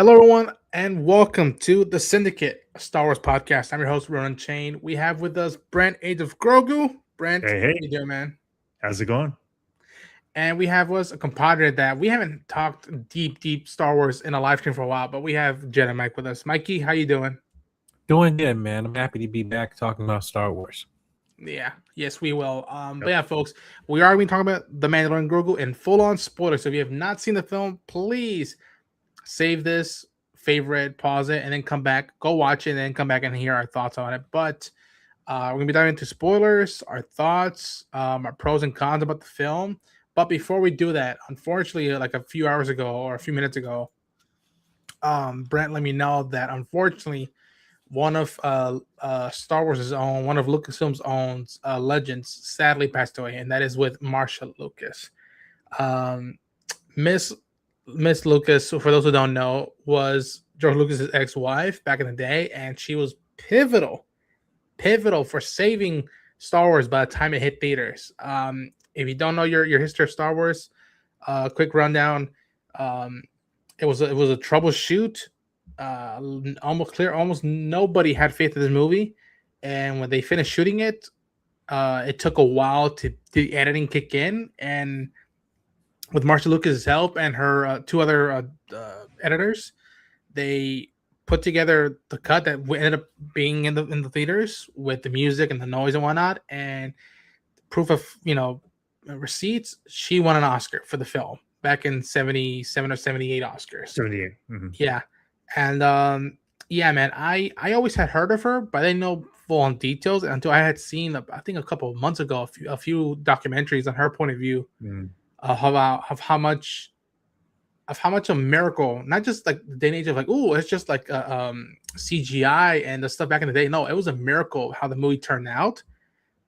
Hello, everyone, and welcome to the Syndicate, a Star Wars podcast. I'm your host, Ronan Chain. We have with us Brent, Age of Grogu. Brent, Hey, how hey, you doing, man? how's it going? And we have with us a compadre that we haven't talked deep Star Wars in a live stream for a while, but we have Jedi Mike with us. Mikey, how you doing? Doing good, man. I'm happy to be back talking about Star Wars. Yeah, yes, we will. But Yep. yeah, folks, we are going to talk about the Mandalorian and Grogu in full-on spoilers. So if you have not seen the film, please save this, favorite, pause it, and then come back, go watch it, and then come back and hear our thoughts on it. But we're gonna be diving into spoilers, our thoughts, our pros and cons about the film. But before we do that, unfortunately, like a few hours ago or a few minutes ago, Brent let me know that unfortunately, one of Star Wars' own, one of Lucasfilm's own legends, sadly passed away, and that is with Marcia Lucas. Um, Miss Miss Lucas, so for those who don't know, was George Lucas's ex-wife back in the day, and she was pivotal for saving Star Wars by the time it hit theaters. If you don't know your history of Star Wars, quick rundown. Um, it was a troubleshoot. Almost nobody had faith in this movie, and when they finished shooting it, it took a while to the editing kick in, and with Marcia Lucas's help and her two other editors, they put together the cut that ended up being in the theaters with the music and the noise and whatnot, and proof of receipts. She won an Oscar for the film back in 77 or 78 Oscars. 78. Yeah, and yeah, man, I always had heard of her, but I didn't know full on details until I had seen I think a couple of months ago a few documentaries on her point of view of how much a miracle, not just like the day and age of like, oh, it's just like CGI and the stuff back in the day. No, it was a miracle how the movie turned out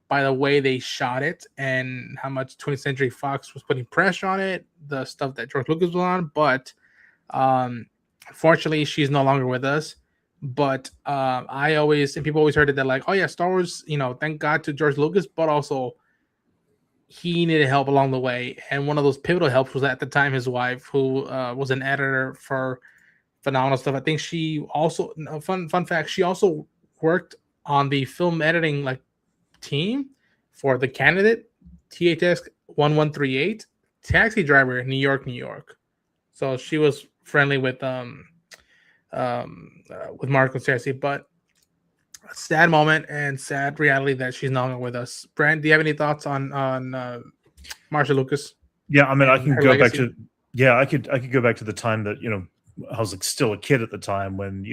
by the way they shot it and how much 20th Century Fox was putting pressure on it, the stuff that George Lucas was on. But unfortunately, she's no longer with us. But I always, and people always heard it that like, oh yeah, Star Wars, thank God to George Lucas, but also he needed help along the way, and one of those pivotal helps was at the time his wife, who was an editor for phenomenal stuff. I think she also fun fact, she also worked on the film editing like team for The Candidate, THX 1138, Taxi Driver, New York. So she was friendly with Marco Cersei, but sad moment and sad reality that she's no longer with us. Brand, do you have any thoughts on Marcia Lucas? Yeah, I mean, I can go legacy? back to I could go back to the time that I was like still a kid at the time when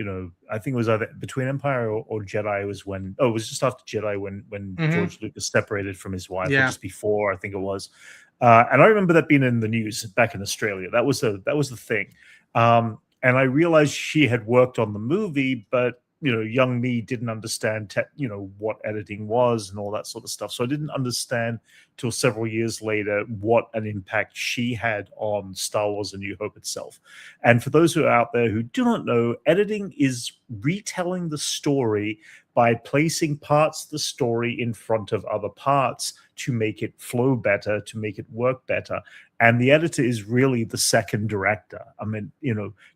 I think it was either between Empire or Jedi was when it was just after Jedi when George Lucas separated from his wife, or just before I think it was, and I remember that being in the news back in Australia. That was the thing, and I realized she had worked on the movie, but young me didn't understand, what editing was and all that sort of stuff. So I didn't understand till several years later what an impact she had on Star Wars: A New Hope itself. And for those who are out there who do not know, editing is retelling the story by placing parts of the story in front of other parts to make it flow better, to make it work better. And the editor is really the second director. I mean,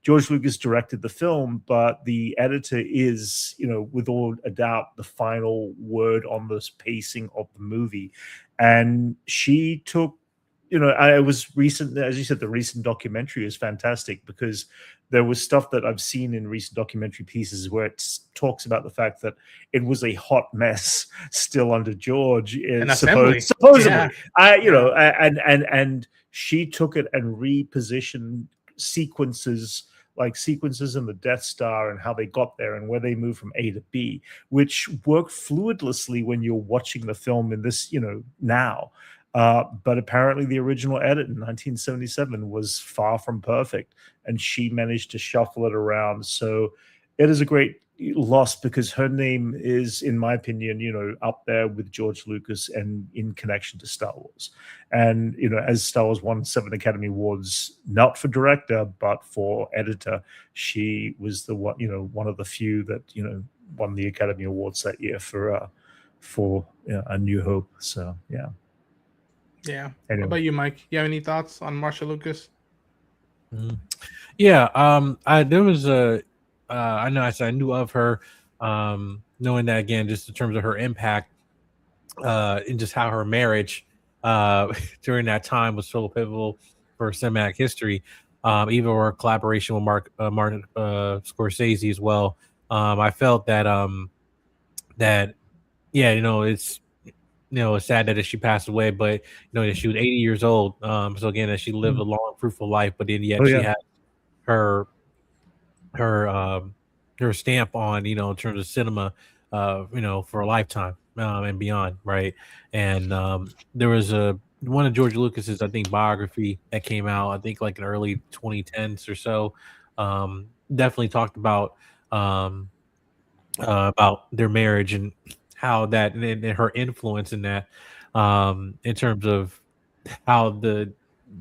George Lucas directed the film, but the editor is, with all a doubt, the final word on this pacing of the movie. And she took, I was recent, as you said, the recent documentary is fantastic because there was stuff that I've seen in recent documentary pieces where it talks about the fact that it was a hot mess still under George, supposedly. Yeah. And she took it and repositioned sequences in the Death Star and how they got there and where they moved from A to B, which worked fluidlessly when you're watching the film in this, now. But apparently the original edit in 1977 was far from perfect, and she managed to shuffle it around. So it is a great loss because her name is, in my opinion, up there with George Lucas and in connection to Star Wars. And, as Star Wars won 7 Academy Awards, not for director, but for editor, she was the one, one of the few that, won the Academy Awards that year for A New Hope. So, yeah. Yeah. Anyway. What about you, Mike? You have any thoughts on Marcia Lucas? Yeah, there was a, I know I knew of her, knowing that again, just in terms of her impact, and just how her marriage, during that time was so pivotal for cinematic history. Even her collaboration with Martin Scorsese as well. I felt that that yeah, it's sad that she passed away, but that she was 80 years old. So again, that she lived a long, fruitful life, but then Oh yet she yeah, had her her her stamp on in terms of cinema, for a lifetime, and beyond, right? And there was a one of George Lucas's, I think, biography that came out, I think, like in early 2010s or so. Definitely talked um about their marriage and how that and her influence in that, in terms of how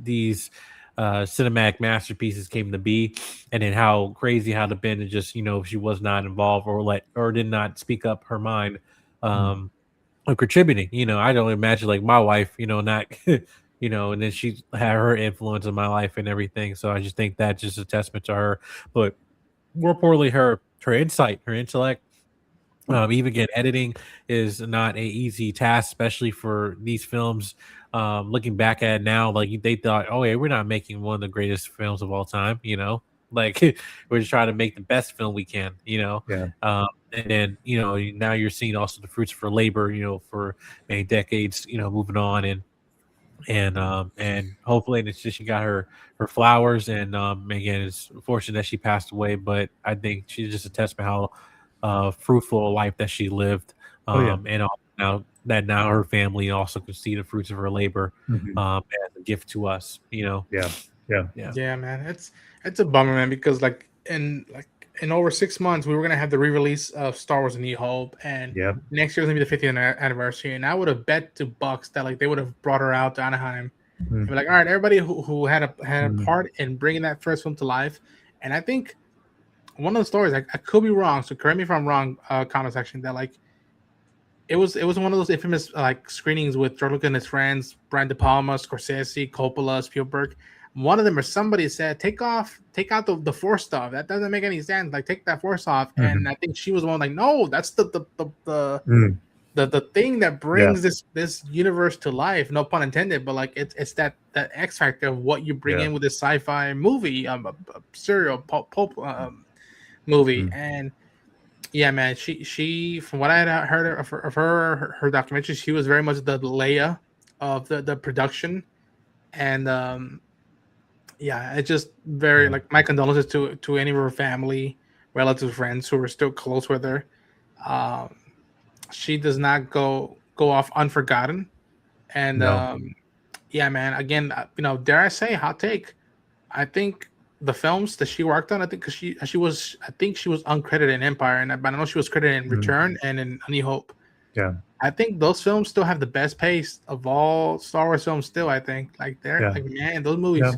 these cinematic masterpieces came to be, and then how crazy how the been just she was not involved or did not speak up her mind, of contributing. I don't imagine like my wife, not and then she had her influence in my life and everything. So I just think that's just a testament to her, but more importantly, her insight, her intellect. Even again, editing is not a easy task, especially for these films. Looking back at it now, like they thought, oh yeah, we're not making one of the greatest films of all time, like we're just trying to make the best film we can, yeah, and then now you're seeing also the fruits for labor, for many decades, moving on, and hopefully it's just she got her flowers, and again it's unfortunate that she passed away, but I think she's just a testament how fruitful a life that she lived, oh yeah. now her family also can see the fruits of her labor, Mhm. as a gift to us, Yeah, yeah, yeah. Yeah, man, it's a bummer, man, because in over 6 months we were gonna have the re-release of Star Wars: A New Hope, and yeah. next year was gonna be the 50th anniversary, and I would have bet to bucks that like they would have brought her out to Anaheim and Mm, be like, all right, everybody who had a mm, part in bringing that first film to life, and I think one of the stories, I could be wrong, so correct me if I'm wrong, comment section, that like it was one of those infamous like screenings with George Lucas and his friends, Brian De Palma, Scorsese, Coppola, Spielberg. One of them or somebody said, take out the force stuff. That doesn't make any sense. Like take that force off. And mhm, I think she was the one like, no, that's mm. the thing that Yeah, brings this universe to life. No pun intended, but like it's that X factor of what you bring yeah, in with this sci-fi movie, a serial pulp movie. mm, And yeah, man. She from what I had heard of her documentary, she was very much the Leia of the production, and yeah, it's just very yeah, like my condolences to any of her family, relatives, friends who were still close with her. Um, she does not go off unforgotten, and no, yeah, man. Again, dare I say, hot take. I think the films that she worked on, I think, because I think she was uncredited in Empire, but I know she was credited in mm, Return and in A New Hope. yeah, I think those films still have the best pace of all Star Wars films. Still, I think like they're yeah, like, man, those yeah, movies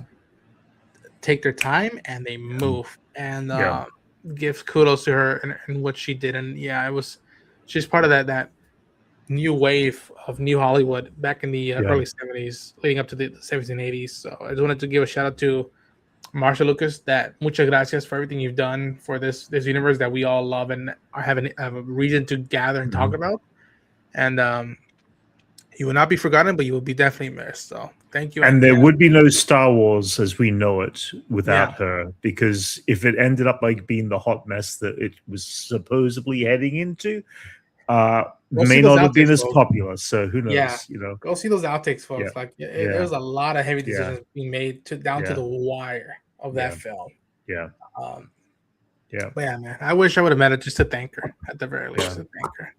take their time and they mm, move, and yeah, gives kudos to her and what she did. And yeah, she's part of that new wave of new Hollywood back in the yeah, early 70s, leading up to the 70s and 80s. So I just wanted to give a shout out to Marcia Lucas, that muchas gracias for everything you've done for this universe that we all love and are having have a reason to gather and talk mhm. about. And you will not be forgotten, but you will be definitely missed. So thank you. And And there yeah, would be no Star Wars as we know it yeah, without her, because if it ended up like being the hot mess that it was supposedly heading into, go see may those not have been outtakes, as folks. popular. So who Yeah, knows? go see those outtakes, Yeah, folks. Like there yeah, was a lot of heavy yeah, decisions being made down to yeah, the wire of that yeah, film. yeah, Um, yeah, but yeah, man, I wish I would have met her just to thank her at the very least, yeah, to thank her.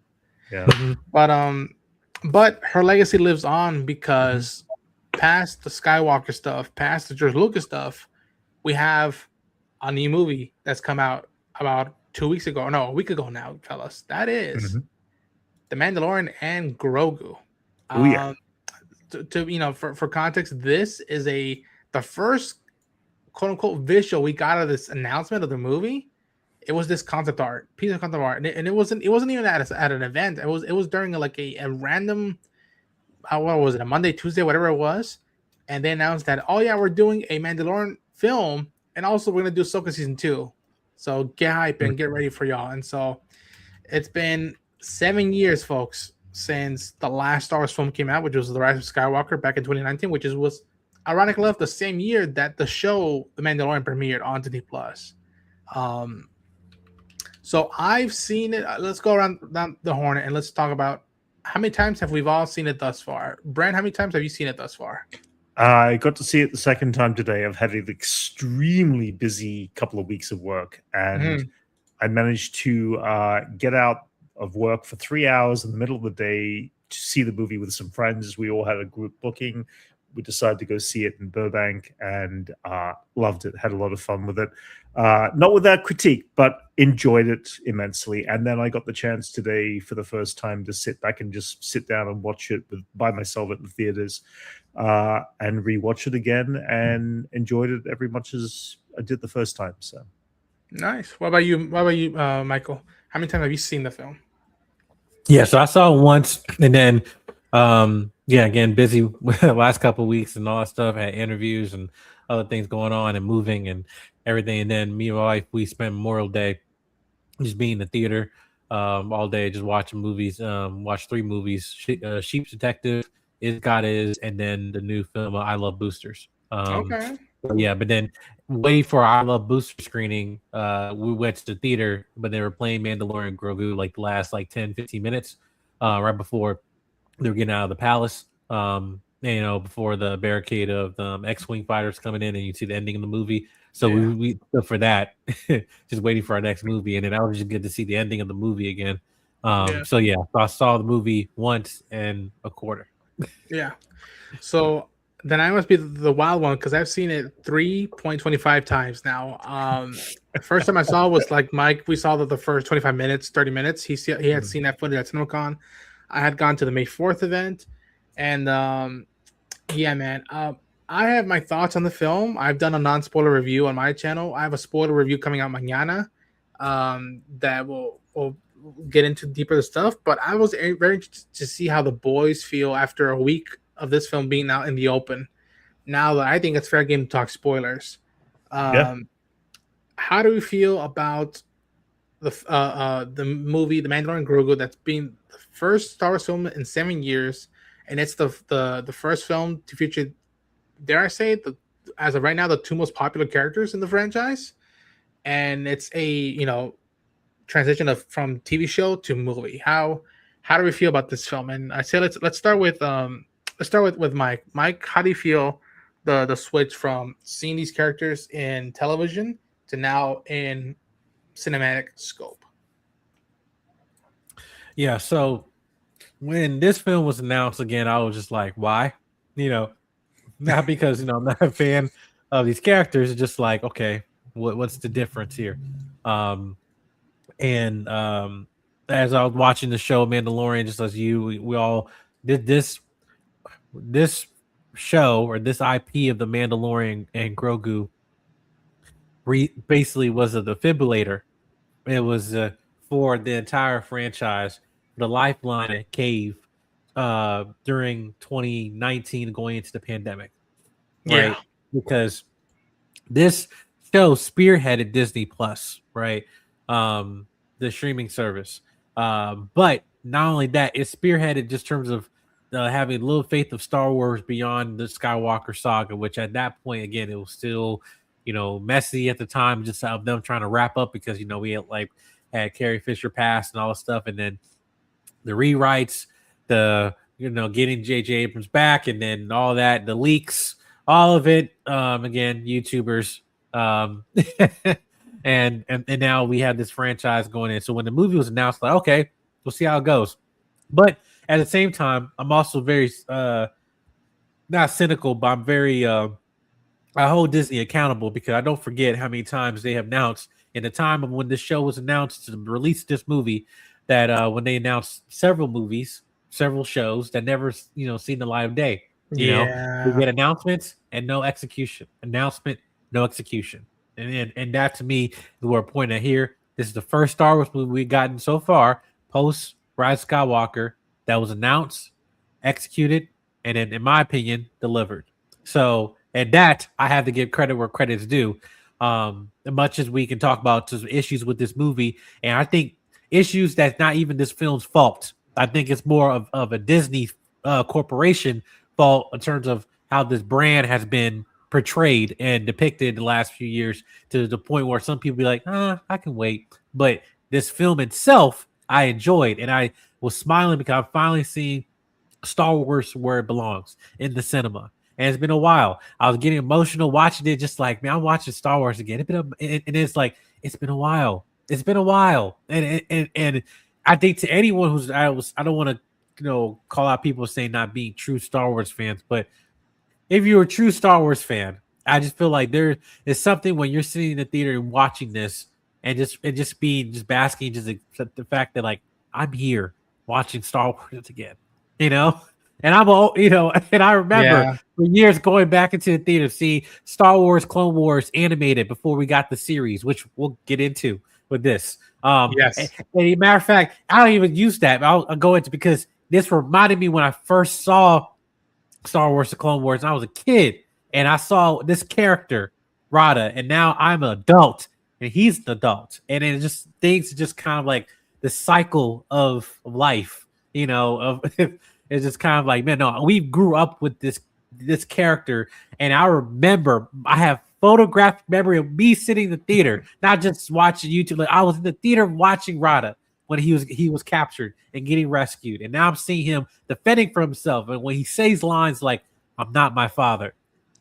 yeah. Mhm. But her legacy lives on Mhm. because past the Skywalker stuff, past the George Lucas stuff, we have a new movie that's come out about 2 weeks ago. No, a week ago now, fellas. That is Mhm. The Mandalorian and Grogu. Oh yeah. Um, for context, this is the first quote unquote visual we got of this announcement of the movie. It was this concept art, piece of concept art, and it wasn't even at an event. It was during a random, what was it, a Monday, Tuesday, whatever it was, and they announced that, oh yeah, we're doing a Mandalorian film, and also we're gonna do Ahsoka season 2. So get hype and get ready for y'all. And so it's been 7 years, folks, since the last Star Wars film came out, which was The Rise of Skywalker back in 2019, which was ironically enough the same year that the show The Mandalorian premiered on Disney Plus. So I've seen it. Let's go around down the horn and let's talk about how many times have we all seen it thus far. Brent, how many times have you seen it thus far? I got to see it the second time today. I've had an extremely busy couple of weeks of work, and I managed to get out of work for 3 hours in the middle of the day to see the movie with some friends. We all had a group booking. We decided to go see it in Burbank and loved it, had a lot of fun with it. Not without critique, but enjoyed it immensely. And then I got the chance today for the first time to sit back and just sit down and watch it by myself at the theaters and rewatch it again, and enjoyed it every much as I did the first time. So nice. What about you? Michael? How many times have you seen the film? Yeah, so I saw it once, and then again, busy with the last couple of weeks and all that stuff. Had interviews and other things going on and moving and everything. And then me and my wife, we spent Memorial Day just being in the theater all day, just watching movies. Watched 3 movies: Sheep's Detective, Is God Is, and then the new film I Love Boosters. Okay. Yeah, but then waiting for our I Love Booster screening, we went to the theater, but they were playing Mandalorian and Grogu like the last 10-15 minutes right before they were getting out of the palace. Before the barricade of the X-Wing fighters coming in, and you see the ending of the movie. So we for that, just waiting for our next movie, and then I was just good to see the ending of the movie again. So I saw the movie once and a quarter. Yeah. So then I must be the wild one because I've seen it 3.25 times now. The first time I saw it was like Mike. We saw that the first 25 minutes, 30 minutes. He had seen that footage at CinemaCon. I had gone to the May 4th event, and man. I have my thoughts on the film. I've done a non-spoiler review on my channel. I have a spoiler review coming out mañana that will get into deeper stuff. But I was very interested to see how the boys feel after a week of this film being out in the open. Now that I think it's fair game to talk spoilers. How do we feel about the movie The Mandalorian and Grogu, that's been the first Star Wars film in 7 years, and it's the first film to feature, dare I say, as of right now, the 2 most popular characters in the franchise, and it's a transition from TV show to movie. How do we feel about this film? And I say let's start with Mike. Mike, how do you feel the switch from seeing these characters in television to now in cinematic scope? Yeah, so when this film was announced again, I was just like, why? Not because I'm not a fan of these characters. It's just like, okay, what's the difference here? As I was watching the show Mandalorian, just as you, we all did this show, or this IP of the Mandalorian and Grogu basically was a defibrillator. It was for the entire franchise, the lifeline at Cave during 2019 going into the pandemic. Right? Because this show spearheaded Disney Plus, right? The streaming service. But not only that, it spearheaded just in terms of having a little faith of Star Wars beyond the Skywalker saga, which at that point, again, it was still, messy at the time, just of them trying to wrap up because, we had Carrie Fisher pass and all this stuff. And then the rewrites, getting J.J. Abrams back, and then all that, the leaks, all of it. Again, YouTubers. And now we have this franchise going in. So when the movie was announced, like, okay, we'll see how it goes. But at the same time, I'm also very not cynical, but I'm very I hold Disney accountable, because I don't forget how many times they have announced in the time of when this show was announced to release this movie, that when they announced several movies, several shows that never seen the light of day. We get announcements and no execution. Announcement, no execution. And that to me is where we're pointing at here. This is the first Star Wars movie we've gotten so far post Rise of Skywalker that was announced, executed, and then, in my opinion, delivered. So, and that I have to give credit where credit's due. much as we can talk about some issues with this movie, and I think issues that's not even this film's fault. I think it's more of a Disney corporation fault in terms of how this brand has been portrayed and depicted the last few years, to the point where some people be like, I can wait. But this film itself, I enjoyed, and I was smiling because I'm finally seeing Star Wars where it belongs, in the cinema. And it's been a while. I was getting emotional watching it, just like, man, I'm watching Star Wars again. And it's like, it's been a while. It's been a while. And I think to anyone who's, I don't want to, call out people saying not being true Star Wars fans, but if you're a true Star Wars fan, I just feel like there is something when you're sitting in the theater and watching this, and just basking, just the fact that, like, I'm here watching Star Wars again, and and I remember for years going back into the theater to see Star Wars Clone Wars animated before we got the series, which we'll get into with this. Yes. And a matter of fact, I don't even use that. I'll go into, because this reminded me when I first saw Star Wars: The Clone Wars, and I was a kid, and I saw this character Rada, and now I'm an adult, and he's an adult, and it just things just kind of like the cycle of life, it's just kind of like, man, no, we grew up with this character, and I remember I have photographic memory of me sitting in the theater, not just watching YouTube. Like, I was in the theater watching Rada when he was captured and getting rescued, and now I'm seeing him defending for himself. And when he says lines like, "I'm not my father,"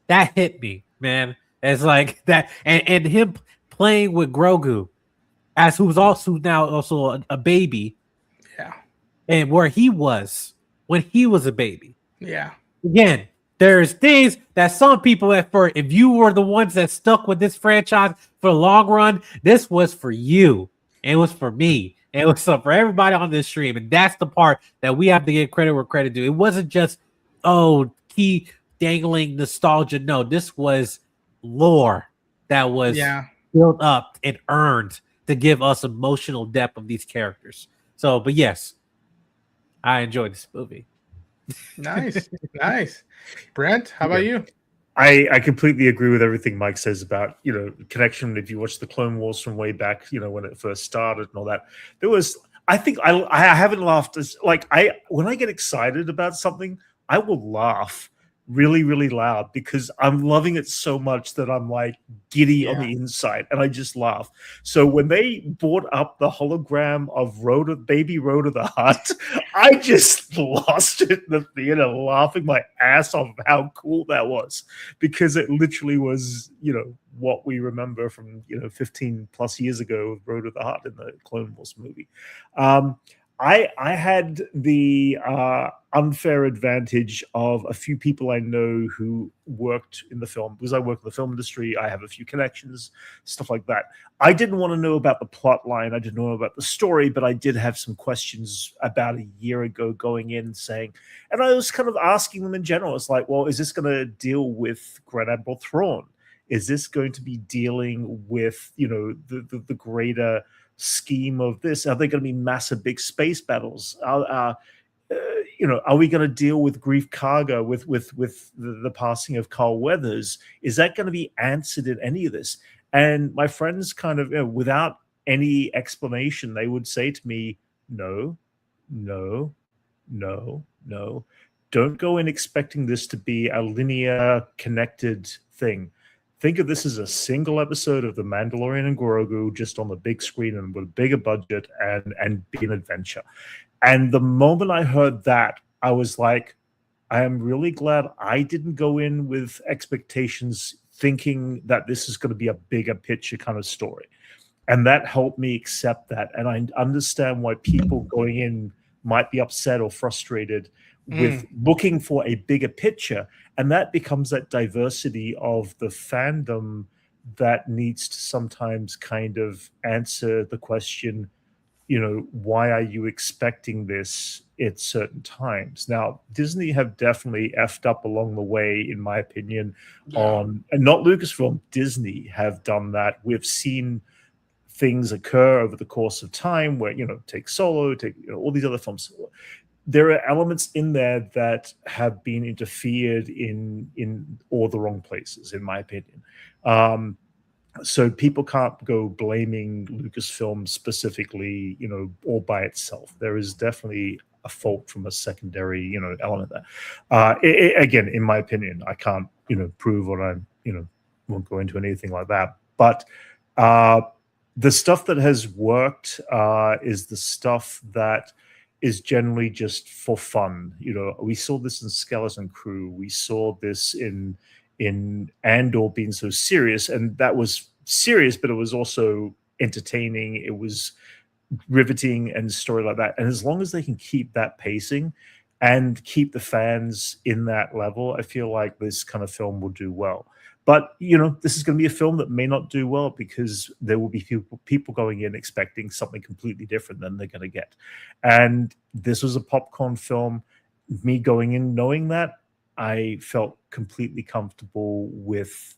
that hit me, man. It's like that, and him playing with Grogu, as who's also now a baby, and where he was when he was a baby. Yeah. Again, there's things that some people if you were the ones that stuck with this franchise for the long run, this was for you. It was for me. It was for everybody on this stream. And that's the part that we have to give credit where credit due. It wasn't just, key dangling nostalgia. No, this was lore that was built up and earned to give us emotional depth of these characters. So, but yes, I enjoyed this movie. Nice. Brent, how about you? I completely agree with everything Mike says about, connection. If you watch the Clone Wars from way back, when it first started and all that, I think I haven't laughed as, like, when I get excited about something, I will laugh really, really loud because I'm loving it so much that I'm like giddy on the inside, and I just laugh. So when they brought up the hologram of baby Rhoda the Hutt, I just lost it in the theater, laughing my ass off how cool that was, because it literally was, what we remember from 15 plus years ago with Rhoda the Hutt in the Clone Wars movie. I had the unfair advantage of a few people I know who worked in the film. Because I work in the film industry, I have a few connections, stuff like that. I didn't want to know about the plot line. I didn't know about the story, but I did have some questions about a year ago going in saying, and I was kind of asking them in general. It's like, well, is this going to deal with Grand Admiral Thrawn? Is this going to be dealing with, the greater scheme of this? Are there going to be massive big space battles? Are we going to deal with Grief Karga, with the passing of Carl Weathers? Is that going to be answered in any of this? And my friends kind of, without any explanation, they would say to me, no. Don't go in expecting this to be a linear, connected thing. Think of this as a single episode of The Mandalorian and Grogu, just on the big screen and with a bigger budget and be an adventure. And the moment I heard that, I was like, I am really glad I didn't go in with expectations thinking that this is going to be a bigger picture kind of story. And that helped me accept that. And I understand why people going in might be upset or frustrated with looking for a bigger picture. And that becomes that diversity of the fandom that needs to sometimes kind of answer the question, why are you expecting this at certain times? Now, Disney have definitely effed up along the way, in my opinion, and not Lucasfilm, Disney have done that. We've seen things occur over the course of time where, take Solo, take all these other films. There are elements in there that have been interfered in all the wrong places, in my opinion. So people can't go blaming Lucasfilm specifically, all by itself. There is definitely a fault from a secondary, element there. Again, in my opinion, I can't, prove what I'm, won't go into anything like that. But the stuff that has worked is the stuff that is generally just for fun. We saw this in Skeleton Crew. We saw this in Andor being so serious, and that was serious, but it was also entertaining. It was riveting and story like that. And as long as they can keep that pacing and keep the fans in that level, I feel like this kind of film will do well. But this is going to be a film that may not do well because there will be people going in expecting something completely different than they're going to get. And this was a popcorn film. Me going in knowing that, I felt completely comfortable with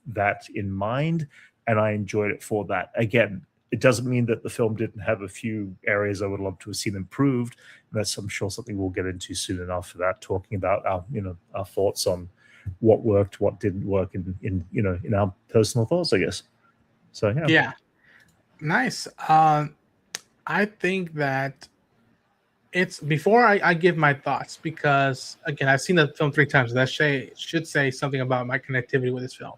that in mind, and I enjoyed it for that. Again, it doesn't mean that the film didn't have a few areas I would love to have seen improved. And that's, I'm sure, something we'll get into soon enough for that, talking about our thoughts on what worked, what didn't work in our personal thoughts, I guess. So yeah, nice. I think that it's before I give my thoughts, because again, I've seen the film 3 times. That should say something about my connectivity with this film.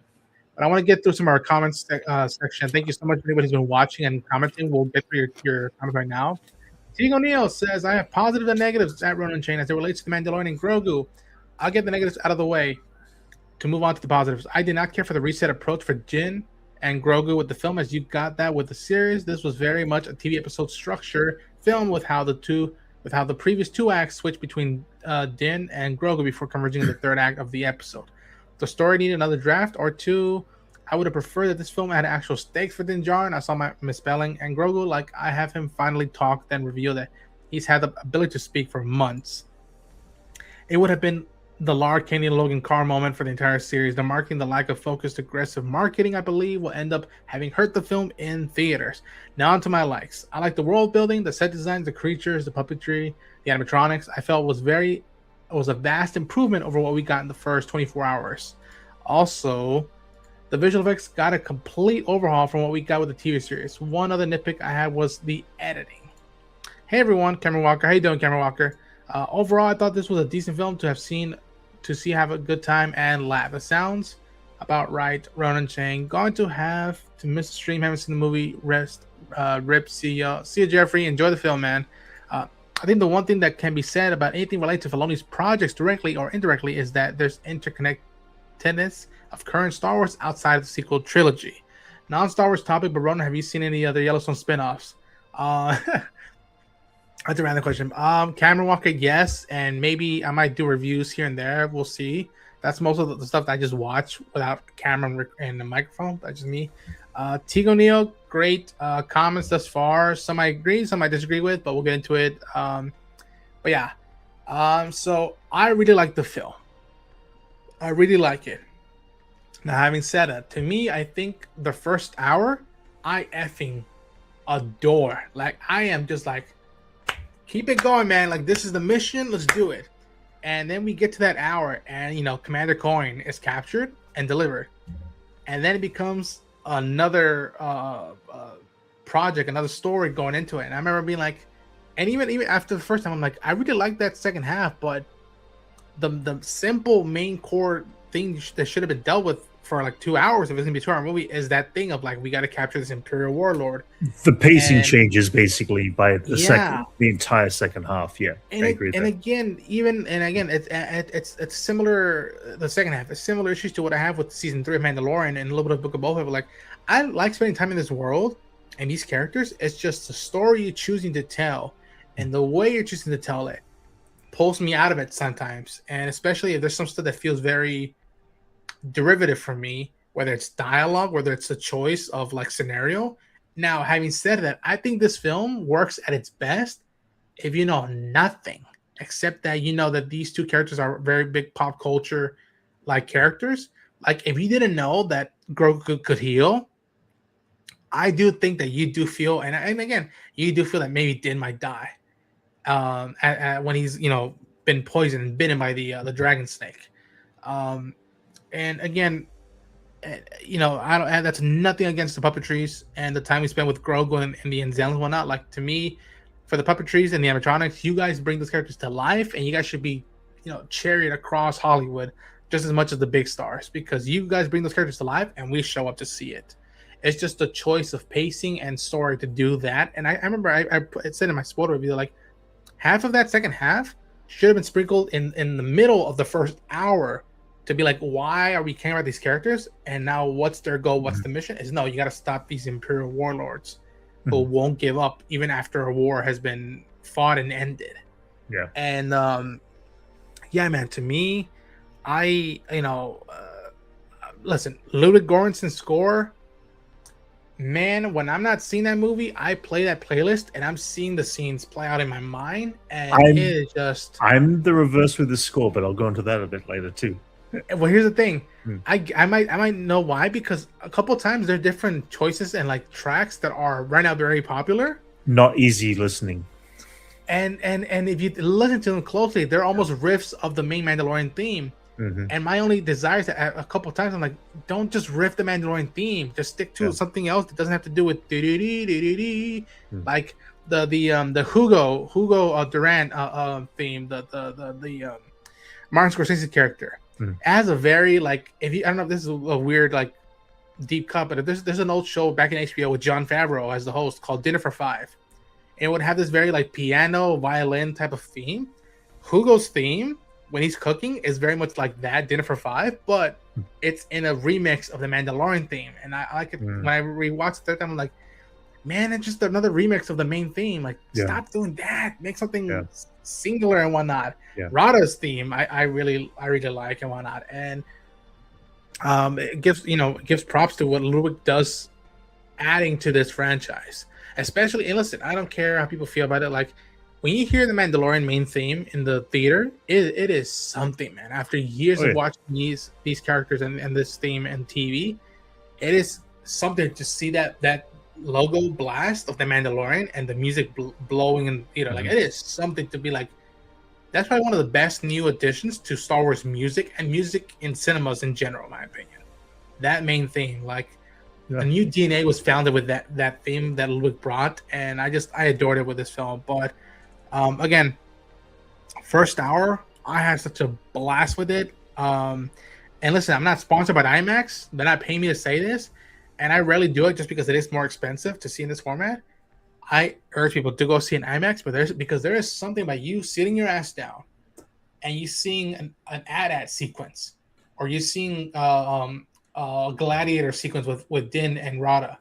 But I want to get through some of our comments section. Thank you so much for anybody who's been watching and commenting. We'll get through your comments right now. Teague O'Neill says, I have positives and negatives at Ronan Chain as it relates to the Mandalorian and Grogu. I'll get the negatives out of the way to move on to the positives. I did not care for the reset approach for Jin and Grogu with the film, as you got that with the series. This was very much a TV episode structure film with how the previous 2 acts switched between Din and Grogu before converging in the 3rd act of the episode. The story needed another draft or 2. I would have preferred that this film had actual stakes for Din Djarin. I saw my misspelling, and Grogu, like I have him finally talk, then reveal that he's had the ability to speak for months. It would have been the Lard Kenny and Logan Carr moment for the entire series. The marketing, the lack of focused, aggressive marketing, I believe, will end up having hurt the film in theaters. Now on to my likes. I like the world building, the set designs, the creatures, the puppetry, the animatronics. I felt was a vast improvement over what we got in the first 24 hours. Also, the visual effects got a complete overhaul from what we got with the TV series. One other nitpick I had was the editing. Hey everyone, Cameron Walker. How you doing, Cameron Walker? Overall, I thought this was a decent film to have a good time and laugh. It sounds about right. Ronan Chang, going to have to miss the stream. Haven't seen the movie. Rip. See ya, Jeffrey. Enjoy the film, man. I think the one thing that can be said about anything related to Filoni's projects, directly or indirectly, is that there's interconnectedness of current Star Wars outside of the sequel trilogy. Non-Star Wars topic, but Ronan, have you seen any other Yellowstone spin-offs? That's a random question. Cameron Walker, yes, and maybe I might do reviews here and there. We'll see. That's most of the stuff that I just watch without camera and the microphone. That's just me. Teague O'Neill, great comments thus far. Some I agree, some I disagree with, but we'll get into it. But yeah, so I really like the film. I really like it. Now, having said that, to me, I think the first hour, I effing adore. Like, I am just like, keep it going, man. Like, this is the mission. Let's do it. And then we get to that hour, and, Commander Coin is captured and delivered. And then it becomes another project, another story going into it. And I remember being like, and even after the first time, I'm like, I really like that second half, but the simple main core thing that should have been dealt with for like 2 hours, if it's gonna be a 2-hour movie, is that thing of like, we got to capture this Imperial warlord. The pacing changes basically by the entire second half. Yeah, I agree with that. Again, it's similar. The second half is similar issues to what I have with season 3 of Mandalorian and a little bit of Book of Boba. But like, I like spending time in this world and these characters. It's just the story you're choosing to tell, and the way you're choosing to tell it pulls me out of it sometimes. And especially if there's some stuff that feels very derivative for me, whether it's dialogue, whether it's a choice of like scenario. Now, having said that, I think this film works at its best if you know nothing except that you know that these 2 characters are very big pop culture like characters. Like, if you didn't know that Grogu could heal, I do think that you do feel, and again, you do feel that maybe Din might die when he's been poisoned and bitten by the dragon snake. And again, you know, I don't. That's nothing against the puppetries and the time we spent with Grogu and the Anzels and whatnot. Like to me, for the puppetries and the animatronics, you guys bring those characters to life, and you guys should be, you know, chariot across Hollywood just as much as the big stars, because you guys bring those characters to life, and we show up to see it. It's just a choice of pacing and story to do that. And I remember I said in my spoiler review, like half of that second half should have been sprinkled in the middle of the first hour to be like, why are we caring about these characters? And now what's their goal? What's the mission? Is no, you got to stop these Imperial warlords who won't give up even after a war has been fought and ended. Yeah. And yeah, man, to me, listen, Ludwig Göransson's score, man, when I'm not seeing that movie, I play that playlist and I'm seeing the scenes play out in my mind, and it is just. I'm the reverse with the score, but I'll go into that a bit later too. Well, here's the thing. I might know why, because a couple times there are different choices and like tracks that are right now very popular. Not easy listening. And if you listen to them closely, they're almost riffs of the main Mandalorian theme. And my only desire is that a couple of times I'm like, don't just riff the Mandalorian theme, just stick to something else that doesn't have to do with like the Hugo Durant theme, the Martin Scorsese character. As a very like, I don't know if this is a weird like deep cut, but there's an old show back in HBO with Jon Favreau as the host called Dinner for Five. It would have this very like piano violin type of theme. Hugo's theme when he's cooking is very much like that, Dinner for Five, but it's in a remix of the Mandalorian theme. And I like it when I rewatched it that time. I'm like, man, it's just another remix of the main theme. Like, stop doing that. Make something singular and whatnot. Rada's theme, I really like and whatnot. And it gives props to what Ludwig does, adding to this franchise. Especially, and listen, I don't care how people feel about it. Like, when you hear the Mandalorian main theme in the theater, it is something, man. After years of watching these characters and this theme and TV, it is something to see that logo blast of the Mandalorian and the music blowing in the theater. Like, it is something to be like, that's probably one of the best new additions to Star Wars music and music in cinemas in general, in my opinion. That main theme, like, a new DNA was founded with that theme that Ludwig brought, and I adored it with this film. But again, first hour, I had such a blast with it. And listen, I'm not sponsored by IMAX. They're not paying me to say this, and I rarely do it just because it is more expensive to see in this format. I urge people to go see an IMAX, but there is something about you sitting your ass down and you seeing an ad sequence, or you seeing a gladiator sequence with Din and Rada,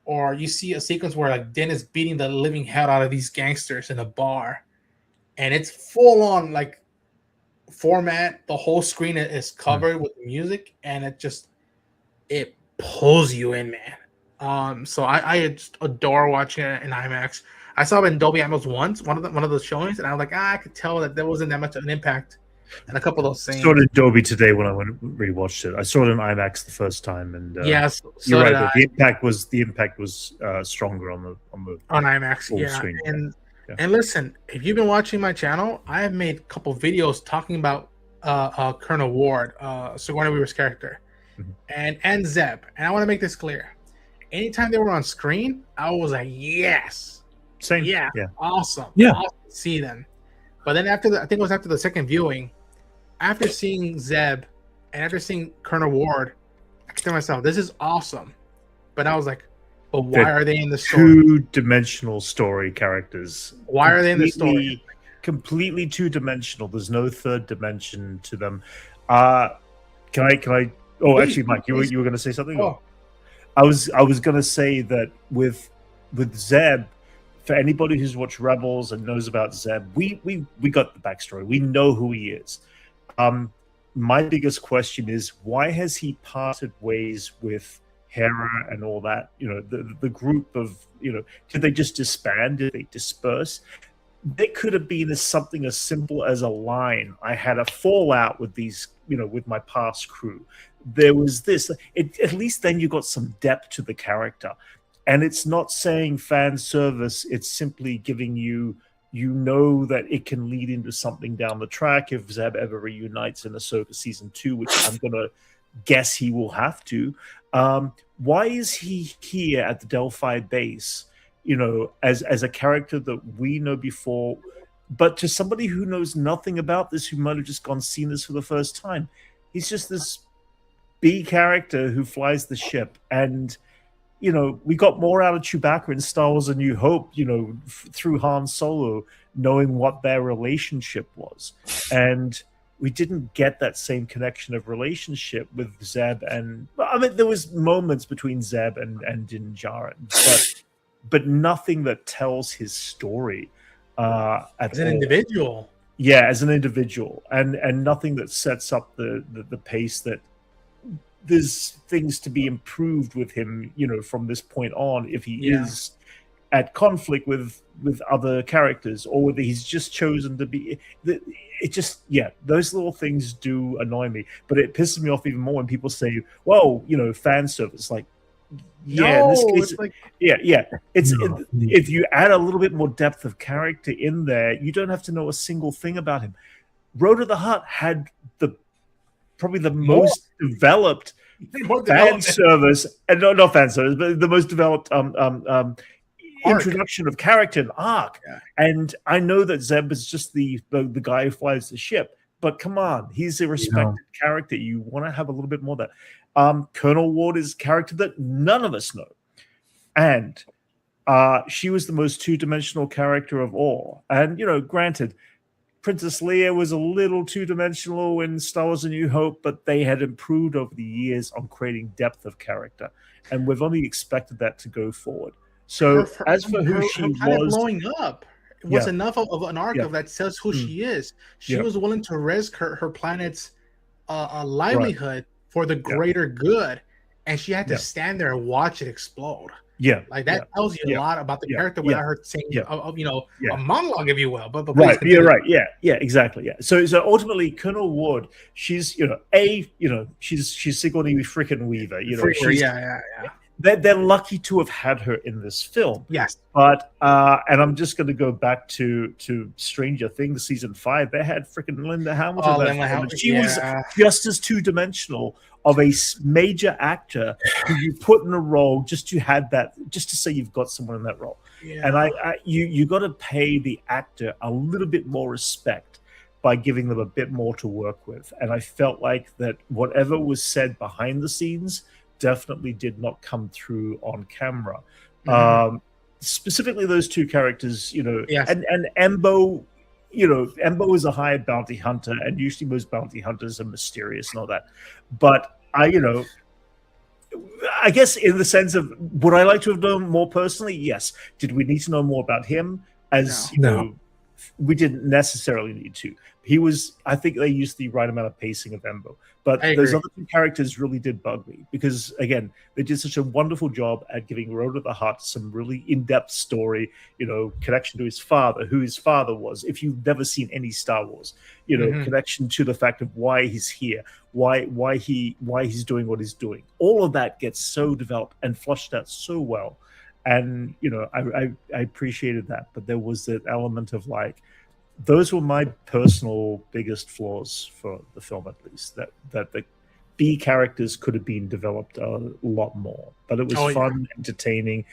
or you see a sequence where like Din is beating the living hell out of these gangsters in a bar, and it's full on like format. The whole screen is covered with music, and it pulls you in, man. So I just adore watching it in IMAX. I saw it in Dolby Atmos once, one of those showings, and I was like, I could tell that there wasn't that much of an impact. And a couple of those scenes. I saw it in Dolby today when I went and rewatched it. I saw it in IMAX the first time, and yes, you're right. The impact was stronger on IMAX. Screen. And listen, if you've been watching my channel, I have made a couple videos talking about Colonel Ward, Sigourney Weaver's character, and Zeb. And I want to make this clear: anytime they were on screen, I was like, yes, same, awesome, awesome to see them. But then I think it was after the second viewing, after seeing Zeb and after seeing Colonel Ward, I said to myself, this is awesome. But I was like, but why are they in the story? Two-dimensional story characters. Why are they in the story? Completely two-dimensional. There's no third dimension to them. Can I? Oh, please, actually, Mike, please. You were going to say something? Oh. I was going to say that with Zeb, for anybody who's watched Rebels and knows about Zeb, we got the backstory. We know who he is. My biggest question is, why has he parted ways with Hera and all that? You know, the group of, did they just disband? Did they disperse? They could have been something as simple as a line. I had a fallout with these, with my past crew. There was this. At least then you got some depth to the character. And it's not saying fan service. It's simply giving you that it can lead into something down the track if Zeb ever reunites in Ahsoka season 2, which I'm going to guess he will have to. Why is he here at the Delphi base? As a character that we know before, but to somebody who knows nothing about this, who might have just seen this for the first time, he's just this B character who flies the ship. And we got more out of Chewbacca in Star Wars: A New Hope, through Han Solo, knowing what their relationship was. And we didn't get that same connection of relationship with Zeb. And I mean, there was moments between Zeb and Din Djarin, but nothing that tells his story as an individual. Yeah, as an individual, and nothing that sets up the pace that there's things to be improved with him, from this point on, if he is at conflict with other characters, or whether he's just chosen to be. Those little things do annoy me, but it pisses me off even more when people say, well, fan service. Like, in this case, if you add a little bit more depth of character in there, you don't have to know a single thing about him. Road of the Hutt had probably the most developed fan service, and not fan service, but the most developed introduction of character and arc. Yeah. And I know that Zeb is just the guy who flies the ship, but come on, he's a respected character. You want to have a little bit more of that. Colonel Ward is a character that none of us know, and she was the most two-dimensional character of all. And granted, Princess Leia was a little two-dimensional in Star Wars: A New Hope, but they had improved over the years on creating depth of character, and we've only expected that to go forward. So as for who she was, blowing up was enough of an arc of that says who she is. She was willing to risk her planet's livelihood for the greater good, and she had to stand there and watch it explode. Yeah, like that tells you a lot about the character without her saying, a monologue, if you will. But right, you're right. Yeah, exactly. Yeah. So ultimately, Colonel Ward, she's she's Sigourney freaking Weaver. They're lucky to have had her in this film. Yes. But and I'm just going to go back to Stranger Things season 5. They had freaking Linda Hamilton. She was just as two-dimensional of a major actor who you put in a role just to say you've got someone in that role. Yeah. And you got to pay the actor a little bit more respect by giving them a bit more to work with. And I felt like that whatever was said behind the scenes definitely did not come through on camera. Specifically those two characters, and Embo, Embo is a hired bounty hunter, and usually most bounty hunters are mysterious and all that. But I guess in the sense of, would I like to have known more personally? Yes. Did we need to know more about him? No. We didn't necessarily need to. I think they used the right amount of pacing of Embo. But those other two characters really did bug me because, again, they did such a wonderful job at giving Road of the Hutt some really in-depth story, connection to his father, who his father was. If you've never seen any Star Wars, connection to the fact of why he's here, why he's doing what he's doing. All of that gets so developed and flushed out so well. And, I appreciated that. But there was that element of those were my personal biggest flaws for the film, at least, that the B characters could have been developed a lot more. But it was fun, entertaining.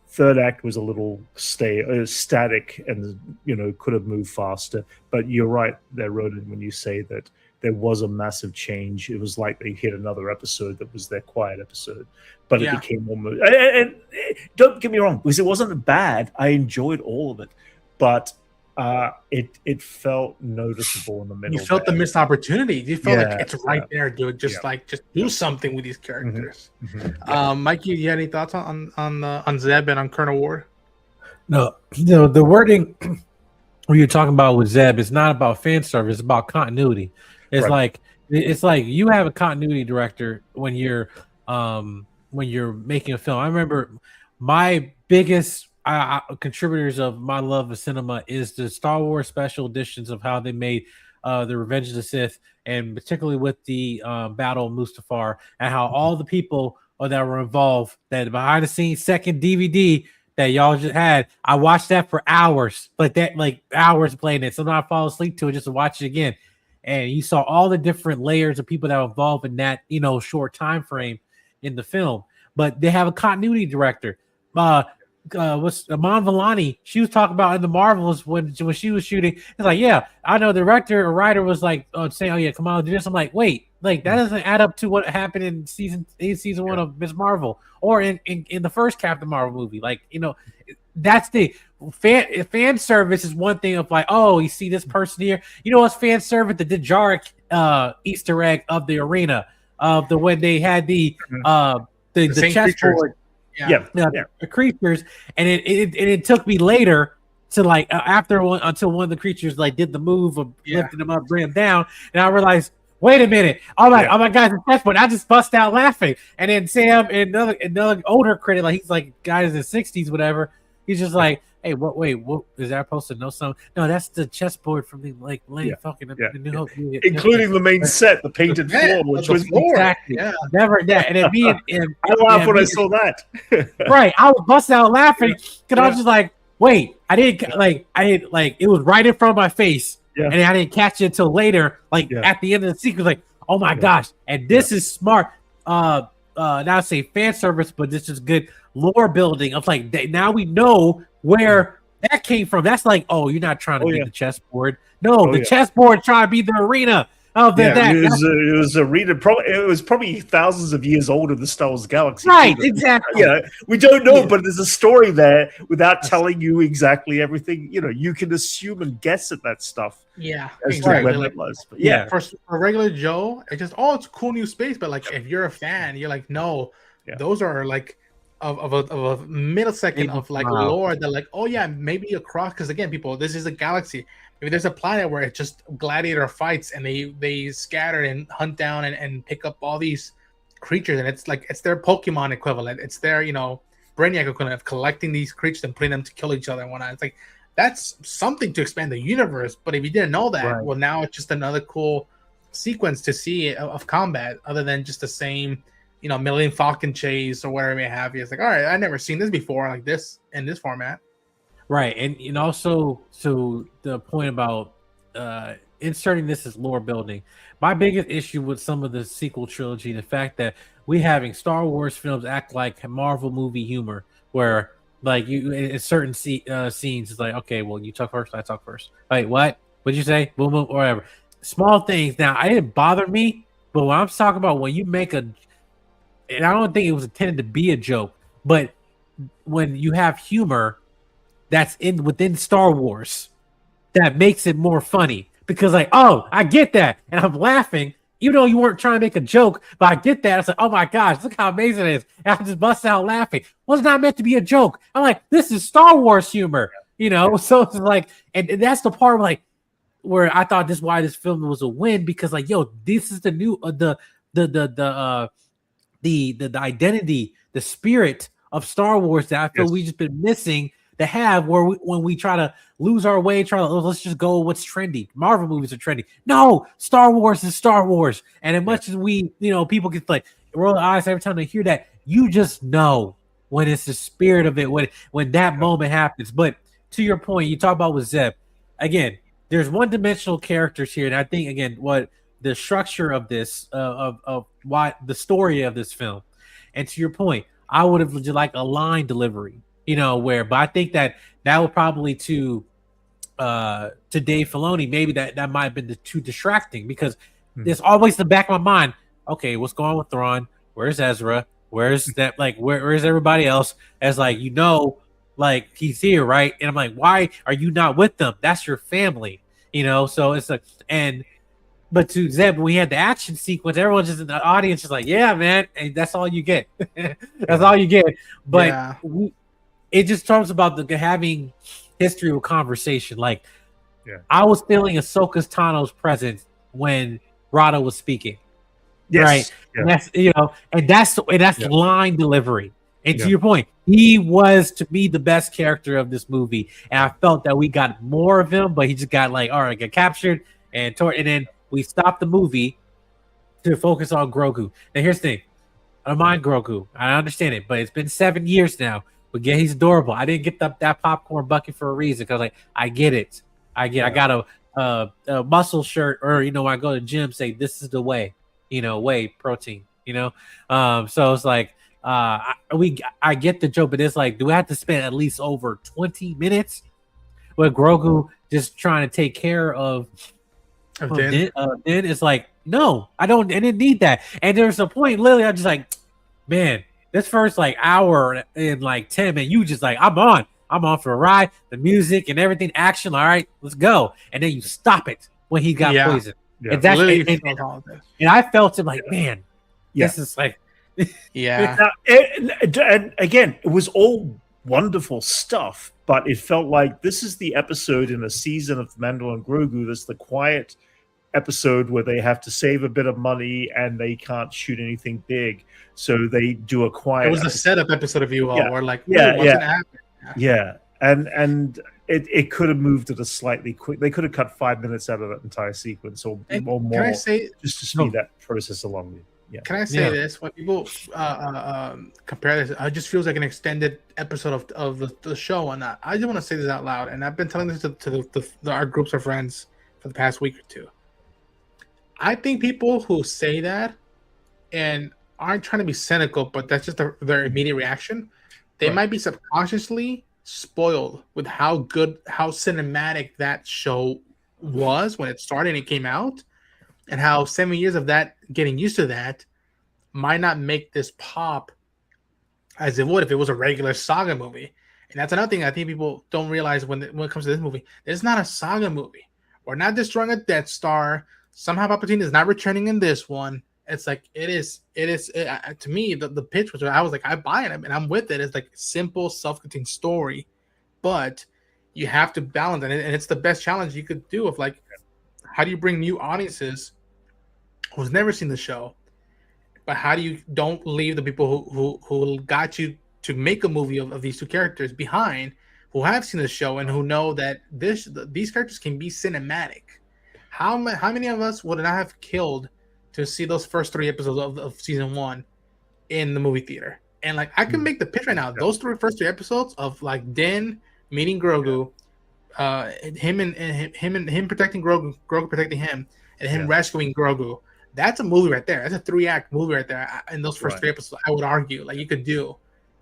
Third act was a little static and, could have moved faster. But you're right there, Roden, when you say that there was a massive change. It was like they hit another episode that was their quiet episode. But it became almost... And don't get me wrong, because it wasn't bad. I enjoyed all of it. But... it felt noticeable in the middle. You felt the missed opportunity. You felt like it's right there, dude. Just do something with these characters. Mikey, you had any thoughts on Zeb and on Colonel Ward? No, the wording when you're talking about with Zeb, it's not about fan service. It's about continuity. It's like you have a continuity director when you're making a film. I remember my biggest contributors of my love of cinema is the Star Wars special editions of how they made the Revenge of the Sith, and particularly with the Battle of Mustafar, and how all the people that were involved, that behind the scenes second DVD that y'all just had, I watched that for hours, like hours playing it. Sometimes I fall asleep to it just to watch it again. and you saw all the different layers of people that were involved in that, you know, short time frame in the film. But they have a continuity director. What's Amon Vellani? She was talking about in the Marvels when she was shooting. It's like, yeah, I know the director or writer was like saying, oh yeah, come on, do this. I'm like, wait, like that doesn't add up to what happened in season 1 of Ms. Marvel or in the first Captain Marvel movie. Like, you know, that's the fan service is one thing of like, oh, you see this person here. You know what's fan service? The Dejaric Easter egg of the arena of the when they had the chessboard. The creatures, and it took me later to like until one of the creatures like did the move of lifting them up, bring them down, and I realized, wait a minute, oh my god, the chessboard! I just bust out laughing, and then Sam and another older critic, like he's like guy in his 60s, whatever, he's just like, hey, what is that supposed to know something? No, that's the chessboard from the fucking the New Hope, including the main set, the painted floor, which was exactly never that. And then me and I laughed when I saw that. Right, I was busting out laughing because I was just like, wait, I didn't like it was right in front of my face, and I didn't catch it until later, like at the end of the sequence, like, oh my gosh, and this is smart. Not to say fan service, but this is good lore building of like now we know where that came from. That's like, oh, you're not trying to be the chessboard. No, the chessboard trying to be the arena of that. It was arena. It was probably thousands of years older than Star Wars Galaxy. Right, exactly. We don't know, but there's a story there without telling you exactly everything. You know, you can assume and guess at that stuff. Yeah, as to when it was. But for regular Joe, it's just it's cool new space. But like, if you're a fan, you're like, no, those are like. Of a millisecond of like lore that like, oh yeah, maybe across, because again, people, this is a galaxy. Maybe there's a planet where it's just gladiator fights and they scatter and hunt down and pick up all these creatures, and it's like it's their Pokemon equivalent. It's their, you know, Brainiac equivalent of collecting these creatures and putting them to kill each other and whatnot. It's like that's something to expand the universe. But if you didn't know that, well, now it's just another cool sequence to see of combat, other than just the same, you know, Millennium Falcon chase or whatever it may have you. It's like, all right, I've never seen this before, like this in this format. Right, and also to the point about inserting this as lore building. My biggest issue with some of the sequel trilogy, the fact that we having Star Wars films act like Marvel movie humor, where like you in certain scenes, it's like, okay, well, you talk first, I talk first. Wait, what? What'd you say? Boom, boom, whatever. Small things. Now, it didn't bother me, but when I'm talking about when you make and I don't think it was intended to be a joke, but when you have humor that's within Star Wars, that makes it more funny. Because like, oh, I get that. And I'm laughing, even though you weren't trying to make a joke, but I get that. It's like, oh my gosh, look how amazing it is. And I just bust out laughing. Was not meant to be a joke. I'm like, this is Star Wars humor, you know? So it's like, and that's the part like where I thought why this film was a win, because like, yo, this is the new, the identity, the spirit of Star Wars that I feel we just been missing to have, where when we try to lose our way, let's just go what's trendy. Marvel movies are trendy. No, Star Wars is Star Wars. And as much as we, you know, people get like roll their eyes every time they hear that, you just know when it's the spirit of it, when that moment happens. But to your point, you talk about with Zeb, again, there's one-dimensional characters here, and I think again what the structure of this of why the story of this film, and to your point, I would have like a line delivery, you know, but I think that would probably to Dave Filoni, maybe that might have been too distracting, because there's always the back of my mind, okay, what's going on with Thrawn? Where's Ezra? Where's that? Like, where's everybody else? As like, you know, like he's here, right? And I'm like, why are you not with them? That's your family, you know. So it's like, but to Zeb, when we had the action sequence, everyone's just in the audience, just like, yeah, man, and that's all you get. That's all you get. But it just talks about having history with conversation. Like, I was feeling Ahsoka Tano's presence when Rada was speaking. Yes. Right. Yeah. And that's, you know, and that's line delivery. And to your point, he was to me the best character of this movie. And I felt that we got more of him, but he just got like, all right, got captured and then we stopped the movie to focus on Grogu. Now here's the thing. I don't mind Grogu. I understand it, but it's been 7 years now. But yeah, he's adorable. I didn't get that popcorn bucket for a reason, because like I get it. I got a muscle shirt, or when I go to the gym, say this is the way, whey protein, so it's like I get the joke, but it's like, do I have to spend at least over 20 minutes with Grogu just trying to take care of Din? It's like, no, I didn't need that. And there's a point, literally, I'm just like, man, this first like hour and like 10 minutes, you just like, I'm on for a ride, the music and everything, action, all right, let's go. And then you stop it when he got poisoned. Yeah. And that's and I felt him like, man, this is like Now, and again, it was all wonderful stuff, but it felt like this is the episode in a season of Mandalorian and Grogu that's the quiet episode where they have to save a bit of money and they can't shoot anything big, so they do a quiet. It was a setup episode of you all, where like, and it could have moved at a slightly quick. They could have cut 5 minutes out of that entire sequence, or more. Can I say, just to speed that process along? Yeah. Can I say this? When people compare this, it just feels like an extended episode of the show. And I just want to say this out loud. And I've been telling this to our groups of friends for the past week or two. I think people who say that and aren't trying to be cynical, but that's just their immediate reaction, they might be subconsciously spoiled with how cinematic that show was when it started and it came out, and how 7 years of that, getting used to that, might not make this pop as it would if it was a regular saga movie. And that's another thing I think people don't realize when it comes to this movie. It's not a saga movie. We're not destroying a Death Star. Somehow Palpatine is not returning in this one. It's like, it is to me, the pitch was, I was like, I buy it and I'm with it. It's like simple, self-contained story, but you have to balance it. And it's the best challenge you could do of like, how do you bring new audiences who's never seen the show, but how do you don't leave the people who got you to make a movie of these two characters behind, who have seen the show and who know that these characters can be cinematic. How many of us would not have killed to see those first 3 episodes of season 1 in the movie theater? And like, I can make the pitch right now. Those first three episodes of like Din meeting Grogu, him protecting Grogu protecting him, and him rescuing Grogu. That's a movie right there. That's a 3-act movie right there. In those first 3 episodes, I would argue, like, you could do,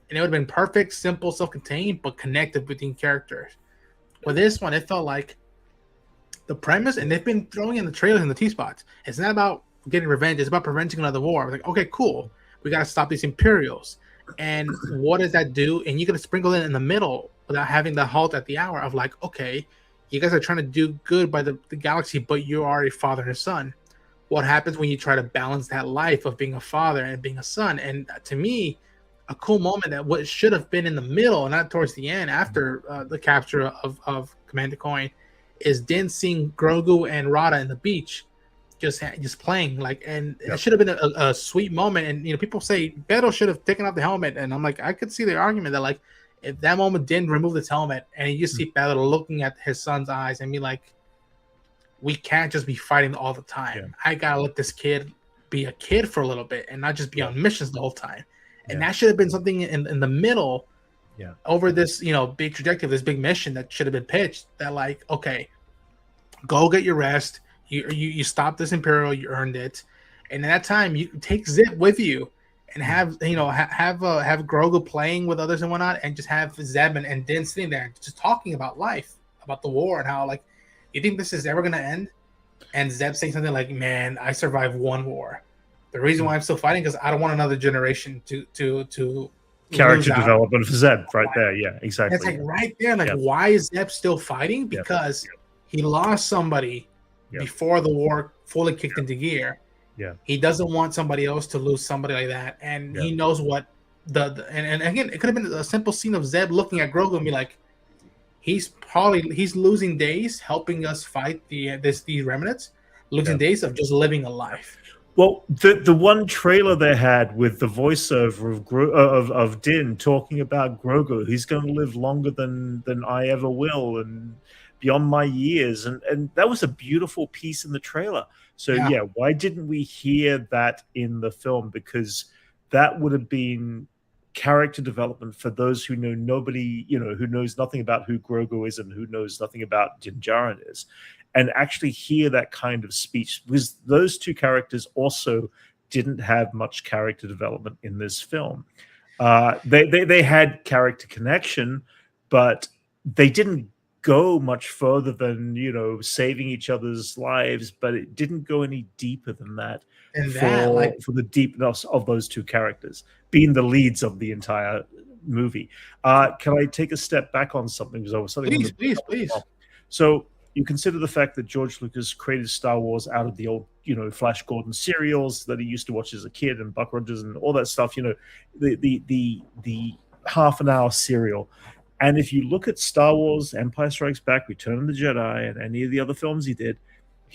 and it would have been perfect, simple, self-contained, but connected between characters. With this one, it felt like the premise, and they've been throwing in the trailers and the T-spots. It's not about getting revenge. It's about preventing another war. I was like, okay, cool. We got to stop these Imperials. And what does that do? And you got to sprinkle it in the middle without having the halt at the hour of like, okay, you guys are trying to do good by the galaxy, but you are a father and a son. What happens when you try to balance that life of being a father and being a son? And to me, a cool moment that what should have been in the middle, not towards the end, after the capture of Commander Coin, is Din seeing Grogu and Rada in the beach, just playing, like, and it should have been a sweet moment. And people say Pedro should have taken off the helmet, and I'm like, I could see the argument that like, if that moment Din removed his helmet and you see Pedro looking at his son's eyes and be like, we can't just be fighting all the time. I gotta let this kid be a kid for a little bit and not just be on missions the whole time. And that should have been something in the middle, over this big trajectory of this big mission that should have been pitched. That like, okay, go get your rest. You stop this Imperial. You earned it. And at that time, you take Zip with you and have Grogu playing with others and whatnot, and just have Zeb and Din sitting there just talking about life, about the war, and how like, you think this is ever gonna end? And Zeb saying something like, "Man, I survived one war. The reason why I'm still fighting is I don't want another generation to character development for Zeb right there." Yeah, exactly. It's like right there. Like, why is Zeb still fighting? Because he lost somebody before the war fully kicked into gear. Yeah, he doesn't want somebody else to lose somebody like that, and he knows what and again, it could have been a simple scene of Zeb looking at Grogu and be like, he's losing days helping us fight these remnants, losing days of just living a life. Well, the one trailer they had with the voiceover of Din talking about Grogu, he's going to live longer than I ever will, and beyond my years, and that was a beautiful piece in the trailer. So why didn't we hear that in the film? Because that would have been character development for those who know nobody, who knows nothing about who Grogu is and who knows nothing about Din Djarin is, and actually hear that kind of speech, because those two characters also didn't have much character development in this film. They had character connection, but they didn't go much further than saving each other's lives, but it didn't go any deeper than that. And For the deepness of those two characters being the leads of the entire movie. Can I take a step back on something? Because I was something. Please. So you consider the fact that George Lucas created Star Wars out of the old, Flash Gordon serials that he used to watch as a kid, and Buck Rogers and all that stuff. The half an hour serial. And if you look at Star Wars, Empire Strikes Back, Return of the Jedi, and any of the other films he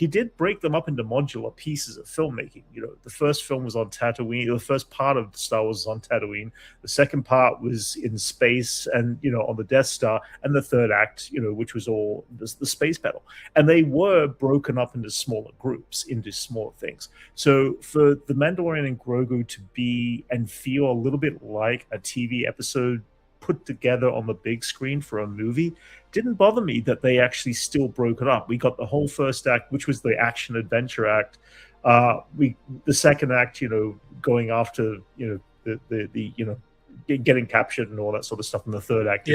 did break them up into modular pieces of filmmaking. The first film was on Tatooine. The first part of Star Wars was on Tatooine. The second part was in space and, on the Death Star. And the third act, which was all the space battle. And they were broken up into smaller groups, into smaller things. So for The Mandalorian and Grogu to be and feel a little bit like a TV episode put together on the big screen for a movie, didn't bother me that they actually still broke it up. We got the whole first act, which was the action adventure act. The second act, going after the getting captured and all that sort of stuff. And the third act,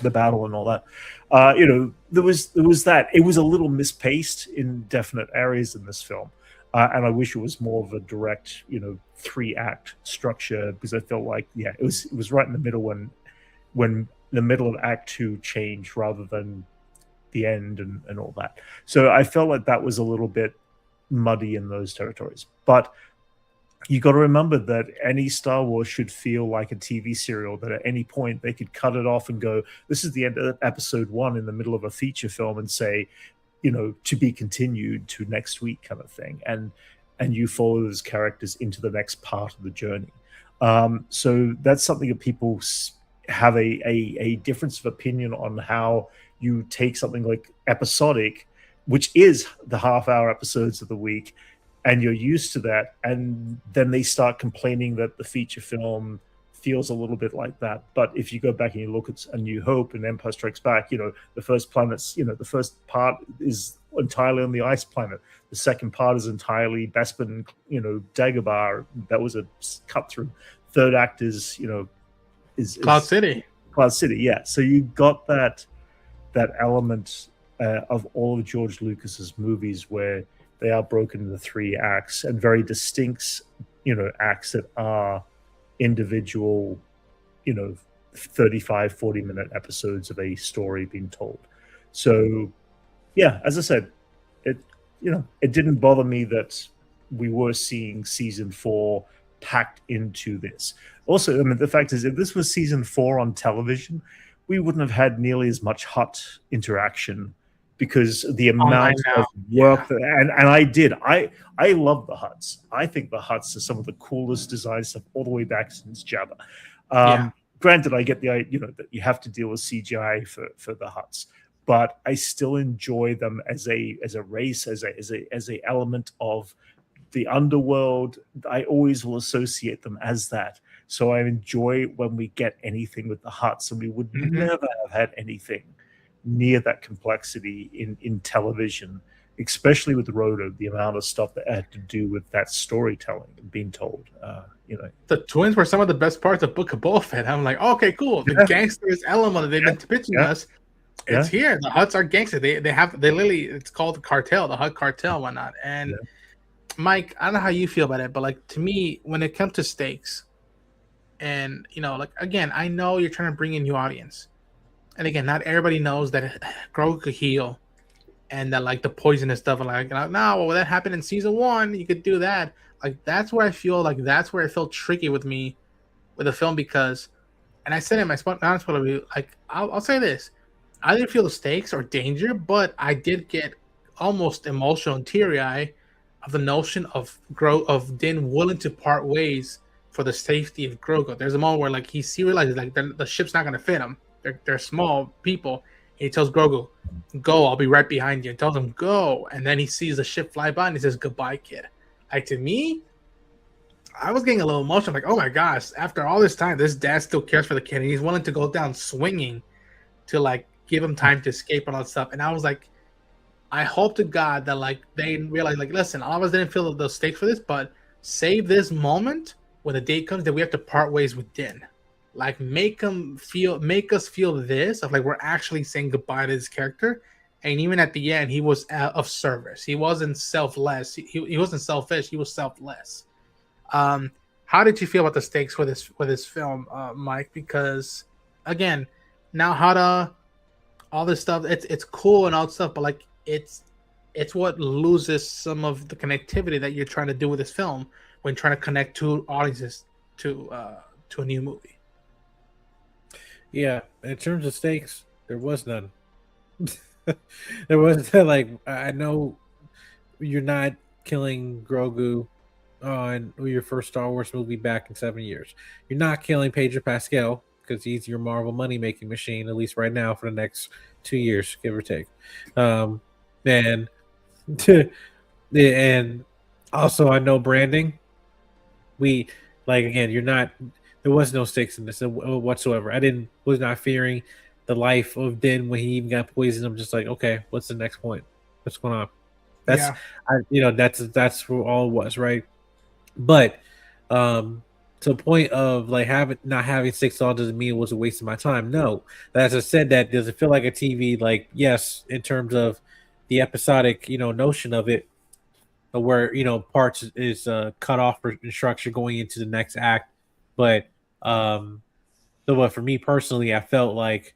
the battle and all that. There was that. It was a little mispaced in definite areas in this film. And I wish it was more of a direct, 3-act structure, because I felt like, it was right in the middle when the middle of Act 2 changed rather than the end and all that. So I felt like that was a little bit muddy in those territories. But you got to remember that any Star Wars should feel like a TV serial, that at any point they could cut it off and go, this is the end of episode 1 in the middle of a feature film, and say, to be continued to next week kind of thing. And you follow those characters into the next part of the journey. So that's something that people have a difference of opinion on, how you take something like episodic, which is the half-hour episodes of the week, and you're used to that, and then they start complaining that the feature film feels a little bit like that. But if you go back and you look at A New Hope and Empire Strikes Back, the first planet's, the first part is entirely on the ice planet. The second part is entirely Bespin, Dagobah. That was a cut through. Third act is Cloud City. Cloud City, yeah. So you got that element of all of George Lucas's movies where they are broken into 3 acts, and very distinct, acts that are individual, 35, 40-minute episodes of a story being told. So, yeah, as I said, it didn't bother me that we were seeing season 4 packed into this. Also, the fact is, if this was season 4 on television, we wouldn't have had nearly as much Hutt interaction, because the amount of work and I love the Hutts. I think the Hutts are some of the coolest design stuff all the way back since Jabba. Granted, I get that you have to deal with CGI for the Hutts, but I still enjoy them as a race, as a element of the underworld. I always will associate them as that. So I enjoy when we get anything with the Hutts, and we would never have had anything near that complexity in television, especially with Rhoda, the amount of stuff that had to do with that storytelling and being told. The twins were some of the best parts of Book of Boba Fett. I'm like, okay, cool. The gangsters element that they've been pitching us, it's here. The Hutts are gangsters. They literally, it's called the cartel, the Hutt cartel, whatnot. And Mike, I don't know how you feel about it, but like, to me, when it comes to stakes, and again, I know you're trying to bring in new audience. And again, not everybody knows that Grogu could heal, and that like the poisonous stuff. And well, that happened in season 1. You could do that. Like, that's where I feel like it felt tricky with me with the film, because, and I said in my honest review, like I'll say this, I didn't feel the stakes or danger, but I did get almost emotional and teary eye of the notion of Din willing to part ways for the safety of Grogu. There's a moment where like he realizes like the ship's not gonna fit him. They're small people. He tells Grogu, "Go, I'll be right behind you." And tells him, "Go." And then he sees the ship fly by and he says, "Goodbye, kid." Like, to me, I was getting a little emotional. Like, oh my gosh, after all this time, this dad still cares for the kid, and he's willing to go down swinging to like give him time to escape and all that stuff. And I was like, I hope to God that like they realize, like, listen, all of us didn't feel the stakes for this, but save this moment when the day comes that we have to part ways with Din. Like, make us feel this of like we're actually saying goodbye to this character. And even at the end, he was of service. He wasn't selfless. He wasn't selfish. He was selfless. How did you feel about the stakes for this film, Mike? Because again, now all this stuff, it's cool and all this stuff, but like it's what loses some of the connectivity that you're trying to do with this film when trying to connect two audiences to a new movie. Yeah, in terms of stakes, there was none. There was like, I know you're not killing Grogu on your first Star Wars movie back in 7 years. You're not killing Pedro Pascal because he's your Marvel money making machine, at least right now for the next 2 years, give or take. And also I know branding. We like, again, you're not. There was no stakes in this whatsoever. Was not fearing the life of Din when he even got poisoned. I'm just like, okay, what's the next point? What's going on? That's where all it was, right? But to the point of like not having stakes all doesn't mean it was a waste of my time. No, as I said, that does it feel like a TV? Like, yes, in terms of the episodic, notion of it, where parts is cut off for structure going into the next act, but for me personally, I felt like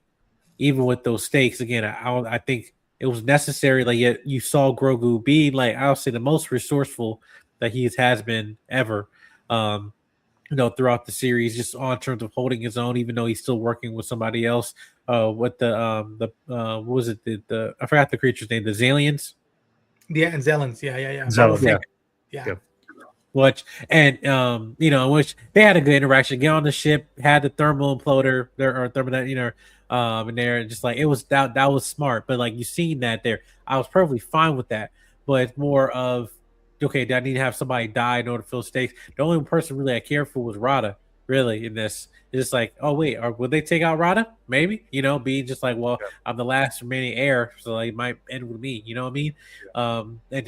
even with those stakes, again, I think it was necessary. Like, yet you saw Grogu be like, I'll say, the most resourceful that he has been ever, throughout the series, just on terms of holding his own, even though he's still working with somebody else. What what was it? The I forgot the creature's name. The Zalians. Yeah, and Zelens. Yeah. Zelens. Yeah. Which which they had a good interaction. Get on the ship, had the thermal imploder or thermal, and there, just like it was that was smart. But like you seen that there, I was perfectly fine with that. But it's more of, okay, do I need to have somebody die in order to fill stakes? The only person really I cared for was Rada. Really, in this, it's just like, oh wait, would they take out Rada? Maybe, being just like, well, I'm the last remaining heir, so like, it might end with me. You know what I mean? And then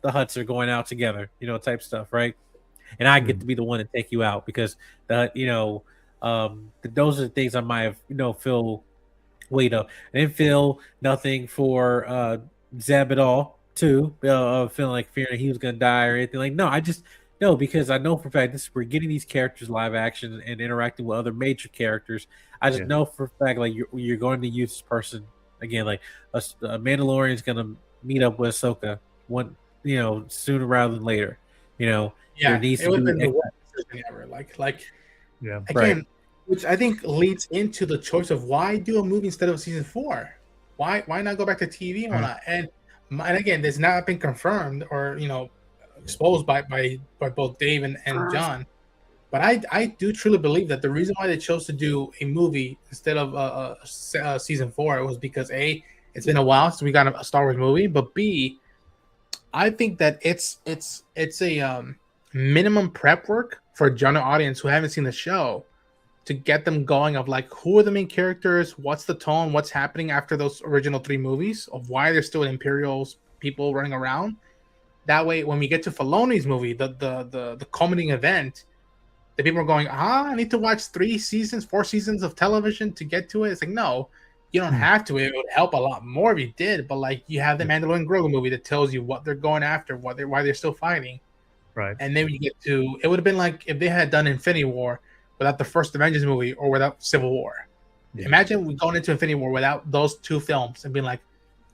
the Hutts are going out together, type stuff, right? And I get to be the one to take you out because those are the things I might have, feel weight of. I didn't feel nothing for Zeb at all, too. Feeling like fearing he was gonna die or anything. Like, no, I just because I know for a fact we're getting these characters live action and interacting with other major characters. I just know for a fact, like, you're going to use this person again. Like a Mandalorian is gonna meet up with Ahsoka sooner rather than later. There needs to be the worst decision ever. Again, which I think leads into the choice of why do a movie instead of season 4? Why not go back to TV and whatnot? And again, there's not been confirmed or exposed by both Dave and John. But I do truly believe that the reason why they chose to do a movie instead of season 4 was because A, it's been a while since we got a Star Wars movie, but B, I think that it's a minimum prep work for a general audience who haven't seen the show to get them going of like, who are the main characters, what's the tone, what's happening after those original 3 movies, of why there's still Imperials people running around. That way, when we get to Filoni's movie, the culminating event, the people are going, I need to watch 4 seasons of television to get to it. It's like, no, you don't have to. It would help a lot more if you did. But like, you have the Mandalorian and Grogu movie that tells you what they're going after, why they're still fighting. Right. And then you get to, it would have been like if they had done Infinity War without the first Avengers movie or without Civil War. Yeah. Imagine we going into Infinity War without those 2 films and being like,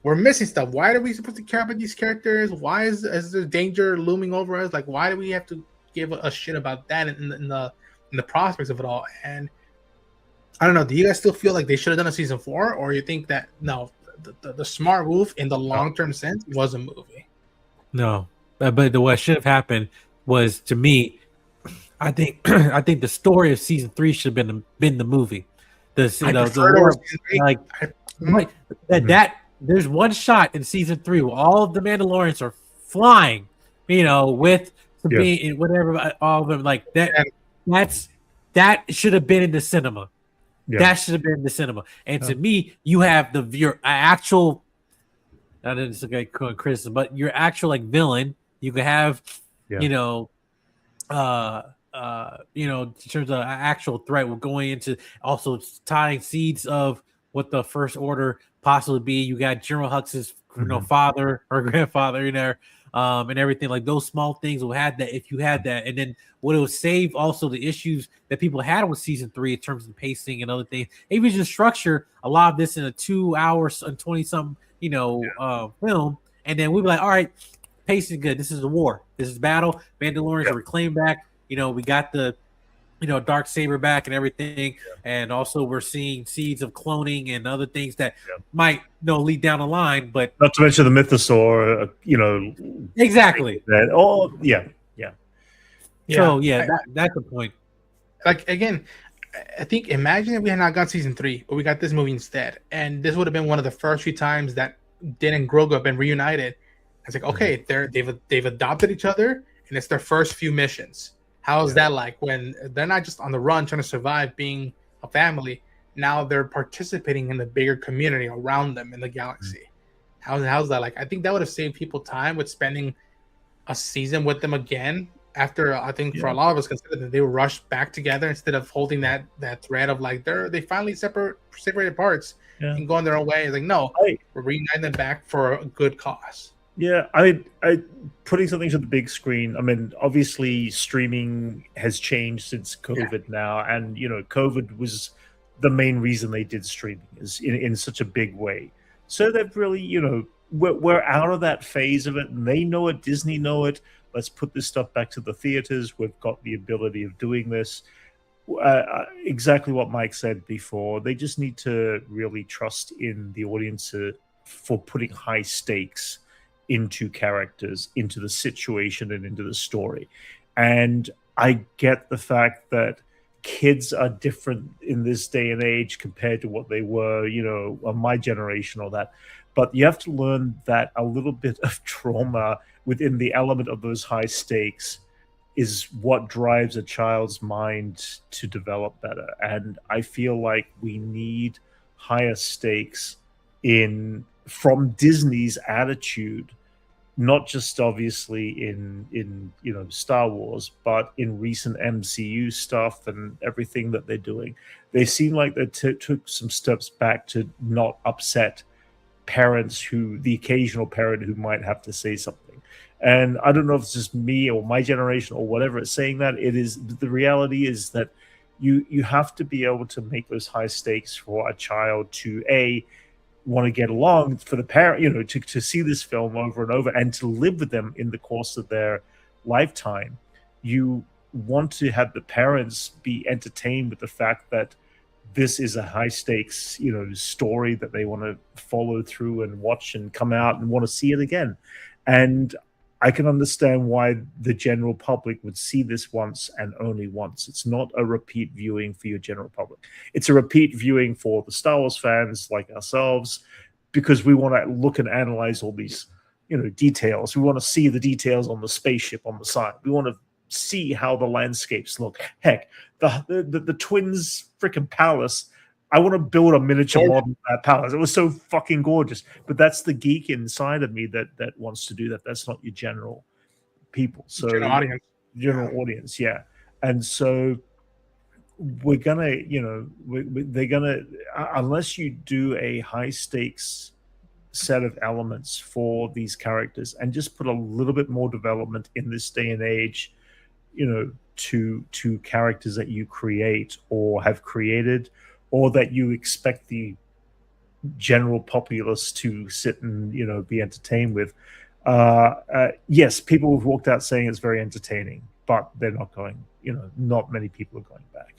we're missing stuff. Why are we supposed to care about these characters? Why is there danger looming over us? Like, why do we have to give a shit about that in the prospects of it all? And I don't know. Do you guys still feel like they should have done a season 4, or you think that no, the smart move in the long term sense was a movie? No, but what should have happened was, to me, I think the story of season 3 should have been the movie. There's one shot in season 3 where all of the Mandalorians are flying, with Sabine, whatever, all of them, like that. That should have been in the cinema. Yeah. That should have been in the cinema. And to me, you have your actual. I didn't say criticism, but your actual like villain. You can have, in terms of actual threat. We're going into also tying seeds of what the First Order possibly be. You got General Hux's, father or grandfather in there, and everything like those small things will have that if you had that, and then what it would save also the issues that people had with season 3 in terms of pacing and other things. Maybe just structure a lot of this in a 2 hours and 20 something, film, and then we'd be like, all right, pacing good. This is a war. This is battle. Mandalorians are reclaimed back. We got the dark saber back and everything, and also we're seeing seeds of cloning and other things that might lead down the line, but not to mention the mythosaur, exactly. So that's the point. Like again, I think imagine if we had not got season 3, but we got this movie instead, and this would have been one of the first few times that Din and Grogu have been reunited. It's like, okay, they've adopted each other, and it's their first few missions. How is that like when they're not just on the run trying to survive being a family? Now they're participating in the bigger community around them in the galaxy. How's that like? I think that would have saved people time with spending a season with them again. After I think for a lot of us consider that they were rushed back together instead of holding that thread of like they finally separated parts and going their own way. It's like we're reuniting them back for a good cause. Yeah, I putting something to the big screen. I mean, obviously, streaming has changed since COVID now, and COVID was the main reason they did streaming is in such a big way. So they've really, we're out of that phase of it, and they know it. Disney know it. Let's put this stuff back to the theaters. We've got the ability of doing this. Exactly what Mike said before. They just need to really trust in the audience for putting high stakes into characters, into the situation, and into the story. And I get the fact that kids are different in this day and age compared to what they were, on my generation or that. But you have to learn that a little bit of trauma within the element of those high stakes is what drives a child's mind to develop better. And I feel like we need higher stakes from Disney's attitude, not just obviously in Star Wars, but in recent MCU stuff and everything that they're doing. They seem like they took some steps back to not upset parents, the occasional parent who might have to say something. And I don't know if it's just me or my generation or whatever is saying that. It is the reality is that you have to be able to make those high stakes for a child to want to get along, for the parent, to see this film over and over and to live with them in the course of their lifetime. You want to have the parents be entertained with the fact that this is a high stakes, story that they want to follow through and watch and come out and want to see it again. And I can understand why the general public would see this once and only once. It's not a repeat viewing for your general public. It's a repeat viewing for the Star Wars fans like ourselves, because we want to look and analyze all these, details. We want to see the details on the spaceship on the side. We want to see how the landscapes look. Heck, the twins' freaking palace. I want to build a miniature model of that palace. It was so fucking gorgeous. But that's the geek inside of me that wants to do that. That's not your general people. So general audience, yeah. And so we're gonna, they're gonna, unless you do a high stakes set of elements for these characters and just put a little bit more development in this day and age, to characters that you create or have created, or that you expect the general populace to sit and be entertained with. Yes, people have walked out saying it's very entertaining, but they're not going. Not many people are going back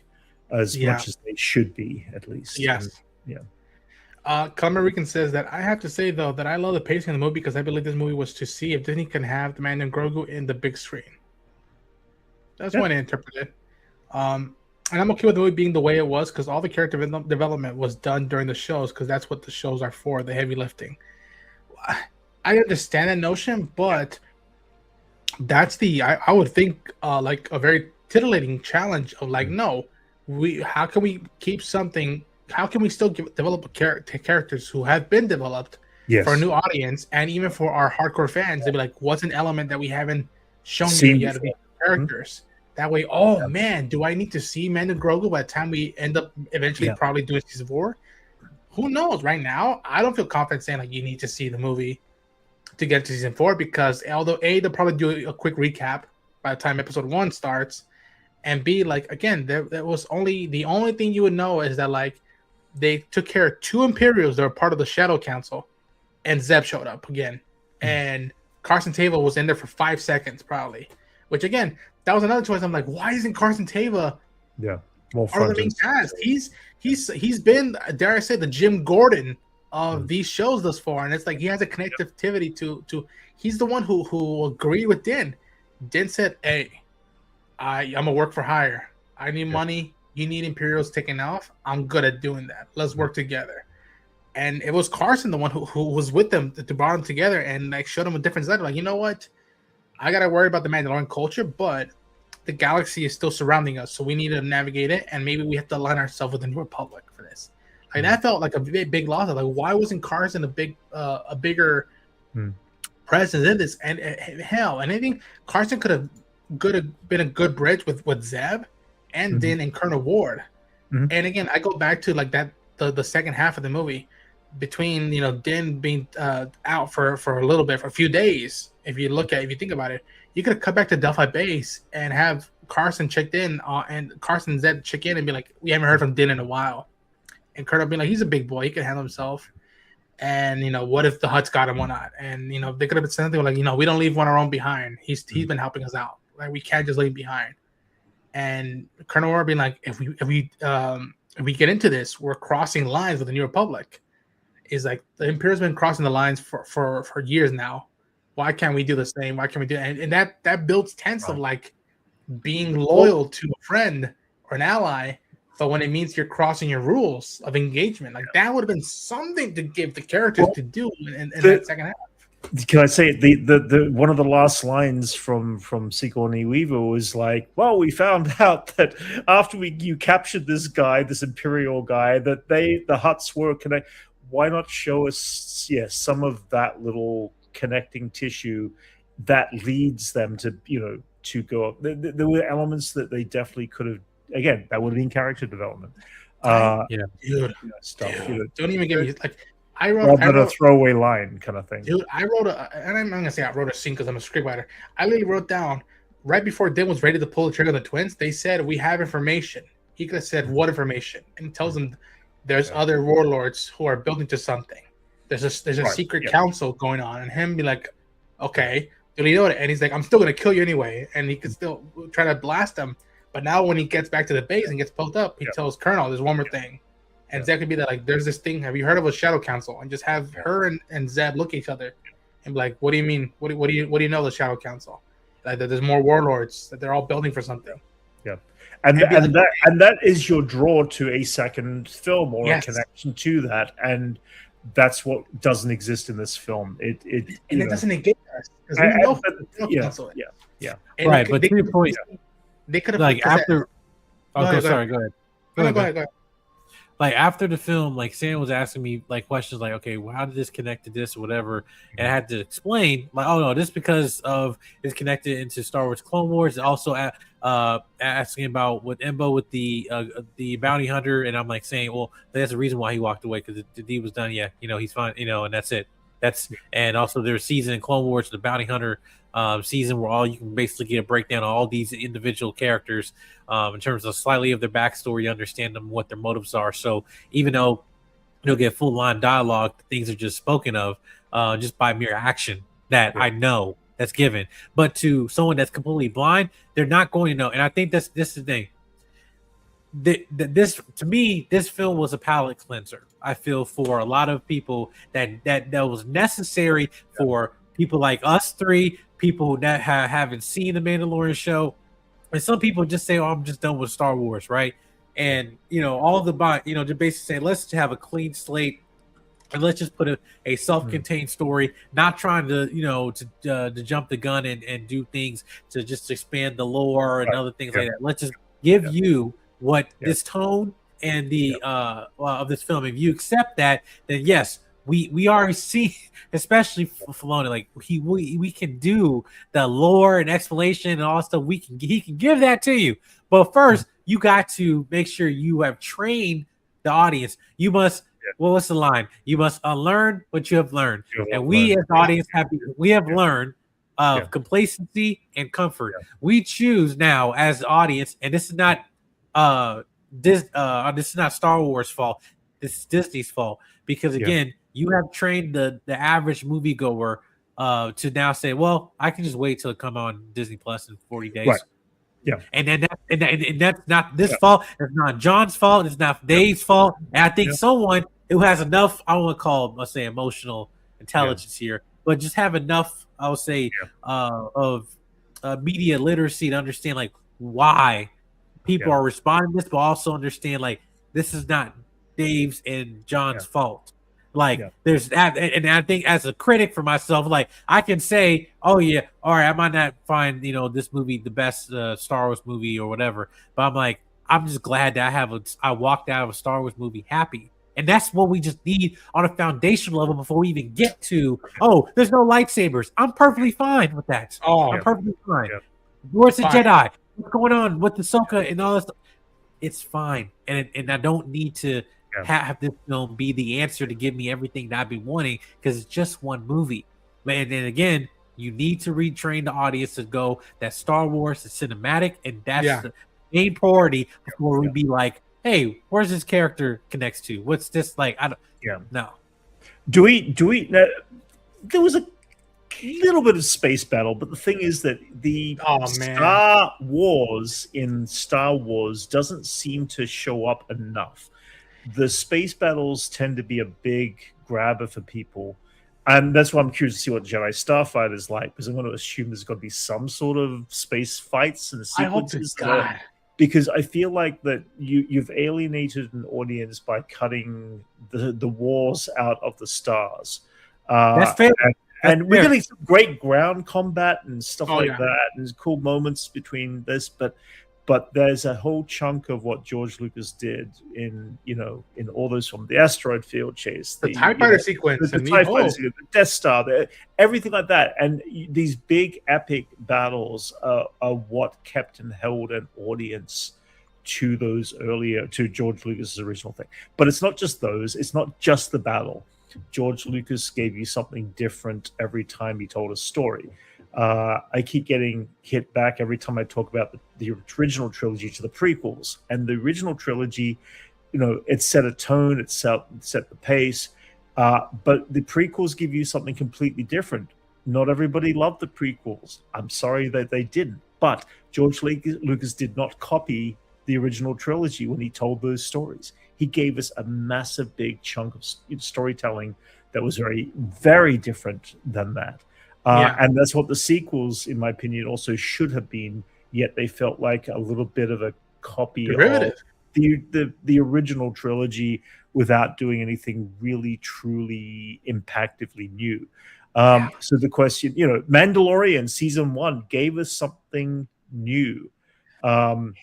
as much as they should be, at least. Yes. And, Connor Rican says that I have to say though that I love the pacing of the movie because I believe this movie was to see if Disney can have the Mandalorian and Grogu in the big screen. That's one way to interpret it. And I'm okay with the movie being the way it was because all the character development was done during the shows because that's what the shows are for, the heavy lifting. I understand that notion, but that's I would think like a very titillating challenge of like, no, how can we keep something? How can we still develop characters who have been developed for a new audience, and even for our hardcore fans, they'd be like, what's an element that we haven't shown you yet of these characters? That way, man, do I need to see Mando Grogu by the time we end up eventually probably doing season 4? Who knows? Right now, I don't feel confident saying like you need to see the movie to get to season 4, because although they'll probably do a quick recap by the time episode 1 starts, and B, like, again, there was the only thing you would know is that like they took care of 2 Imperials that were part of the Shadow Council, and Zeb showed up again, and Carson Teva was in there for 5 seconds probably, which again, that was another choice. I'm like, why isn't Carson Teva more part of the main cast? He's been, dare I say, the Jim Gordon of these shows thus far, and it's like he has a connectivity to he's the one who agreed with Din. Din said, hey, I'm a work for hire. I need money. You need Imperials taken off. I'm good at doing that. Let's work together. And it was Carson, the one who was with them to bond them together and like showed them a different side. Like, you know what? I gotta worry about the Mandalorian culture, but the galaxy is still surrounding us, so we need to navigate it, and maybe we have to align ourselves with the New Republic for this. Like that felt like a big loss. Like, why wasn't Carson a bigger presence in this? And hell, and I think Carson could have been a good bridge with Zeb and Din and Colonel Ward. And again, I go back to like that the second half of the movie, between Din being out for a little bit, for a few days. If you think about it, you could have cut back to Delphi base and have Carson checked in, and Carson and Zeb check in and be like, we haven't heard from Din in a while. And Colonel being like, he's a big boy, he can handle himself. And what if the Hutts got him or not? And they could have been something like, we don't leave one of our own behind. He's been helping us out. Like, we can't just leave him behind. And Colonel Ward being like, if we get into this, we're crossing lines with the New Republic. Is like, the Imperial's been crossing the lines for years now. Why can't we do the same? Why can't we do it? And that builds tense of like being loyal to a friend or an ally, but when it means you're crossing your rules of engagement, like that would have been something to give the characters to do in that second half. Can I say the one of the last lines from Sigourney Weaver was like, well, we found out that after you captured this guy, this Imperial guy, that the Hutts were connected. Why not show us some of that little connecting tissue that leads them to to go up? There were elements that they definitely could have. Again, that would have been character development. Dude, stuff. Don't even get me like. I wrote a throwaway line kind of thing. Dude, I wrote and I'm not gonna say I wrote a scene because I'm a scriptwriter. I literally wrote down right before Din was ready to pull the trigger on the twins. They said, we have information. He could have said, what information? And he tells them there's other warlords who are building to something. There's a secret council going on, and him be like, okay, do you know it? And he's like, I'm still gonna kill you anyway, and he could still try to blast them. But now when he gets back to the base and gets pulled up, he tells Colonel, there's one more thing. And Zeb could be like, there's this thing, have you heard of a Shadow Council? And just have her and Zeb look at each other and be like, what do you mean? What do you know the Shadow Council? Like that there's more warlords, that they're all building for something. Yeah. And that is your draw to a second film or a connection to that. And that's what doesn't exist in this film. It doesn't engage us. Because we know the Council. Yeah. Right, but to your point, they could have like after Go ahead. Go ahead. Like after the film, like Sam was asking me like questions like, okay, well, how did this connect to this or whatever? And I had to explain like, oh no, this because of it's connected into Star Wars Clone Wars. And also asking about with Embo with the bounty hunter, and I'm like saying, well, that's the reason why he walked away, because the deed was done. Yeah, he's fine, and that's it. And also there's season in Clone Wars, the bounty hunter season, where all you can basically get a breakdown of all these individual characters in terms of slightly of their backstory, understand them, what their motives are. So even though you'll get full line dialogue, things are just spoken of just by mere action that I know that's given. But to someone that's completely blind, they're not going to know. And I think this is the thing. This to me, this film was a palate cleanser. I feel for a lot of people that was necessary for people like us three, people that haven't seen the Mandalorian show, and some people just say, "Oh, I'm just done with Star Wars," right? And all the to basically say, let's have a clean slate, and let's just put a self-contained story, not trying to to jump the gun and do things to just expand the lore and other things like that. Let's just give you what this tone and the of this film. If you accept that, then yes, we already see, especially for Filoni, like we can do the lore and explanation and all that stuff. He can give that to you, but first you got to make sure you have trained the audience. You must. Well, what's the line? You must unlearn what you have learned. And we as the audience have learned complacency and comfort. We choose now as the audience, and this is not this is not Star Wars' fault. This is Disney's fault, because again, you have trained the average moviegoer to now say, well, I can just wait till it come on Disney Plus in 40 days. Right. Yeah, and that's not this fault. It's not John's fault. It's not Dave's fault. And I think someone who has enough, I don't want to call, let's say, emotional intelligence here, but just have enough, I would say, of media literacy to understand like why people are responding to this, but also understand like this is not Dave's and John's fault. Like there's that, and I think as a critic for myself, like I can say, oh yeah, all right, I might not find this movie the best Star Wars movie or whatever, but I'm like, I'm just glad that I walked out of a Star Wars movie happy, and that's what we just need on a foundational level before we even get to there's no lightsabers. I'm perfectly fine with that. I'm perfectly fine. Where's the Jedi? What's going on with the Ahsoka and all this stuff? It's fine, and I don't need to have this film be the answer to give me everything that I've been wanting, because it's just one movie. And then again, you need to retrain the audience to go that Star Wars is cinematic, and that's the main priority before we be like, hey, where's this character connects to? What's this like? I don't no. Do we there was a little bit of space battle, but the thing is that the Star Wars in Star Wars doesn't seem to show up enough. The space battles tend to be a big grabber for people, and that's why I'm curious to see what Jedi Starfighter is like, because I'm going to assume there's got to be some sort of space fights and sequences. Because I feel like that you've alienated an audience by cutting the wars out of the stars. That's fair. And we're getting some great ground combat and stuff like that, and there's cool moments between this, but there's a whole chunk of what George Lucas did in all those films, the asteroid field chase, the TIE fighter sequence, the TIE fighter sequence, the Death Star, everything like that. And these big epic battles are what kept and held an audience to George Lucas's original thing. But it's not just those. It's not just the battle. George Lucas gave you something different every time he told a story. I keep getting hit back every time I talk about the original trilogy to the prequels. And the original trilogy, it set a tone, it set the pace. But the prequels give you something completely different. Not everybody loved the prequels. I'm sorry that they didn't. But George Lucas did not copy the original trilogy when he told those stories. He gave us a massive, big chunk of storytelling that was very, very different than that. And that's what the sequels, in my opinion, also should have been, yet they felt like a little bit of a copy of the original trilogy without doing anything really, truly impactively new. So the question, Mandalorian Season 1 gave us something new. And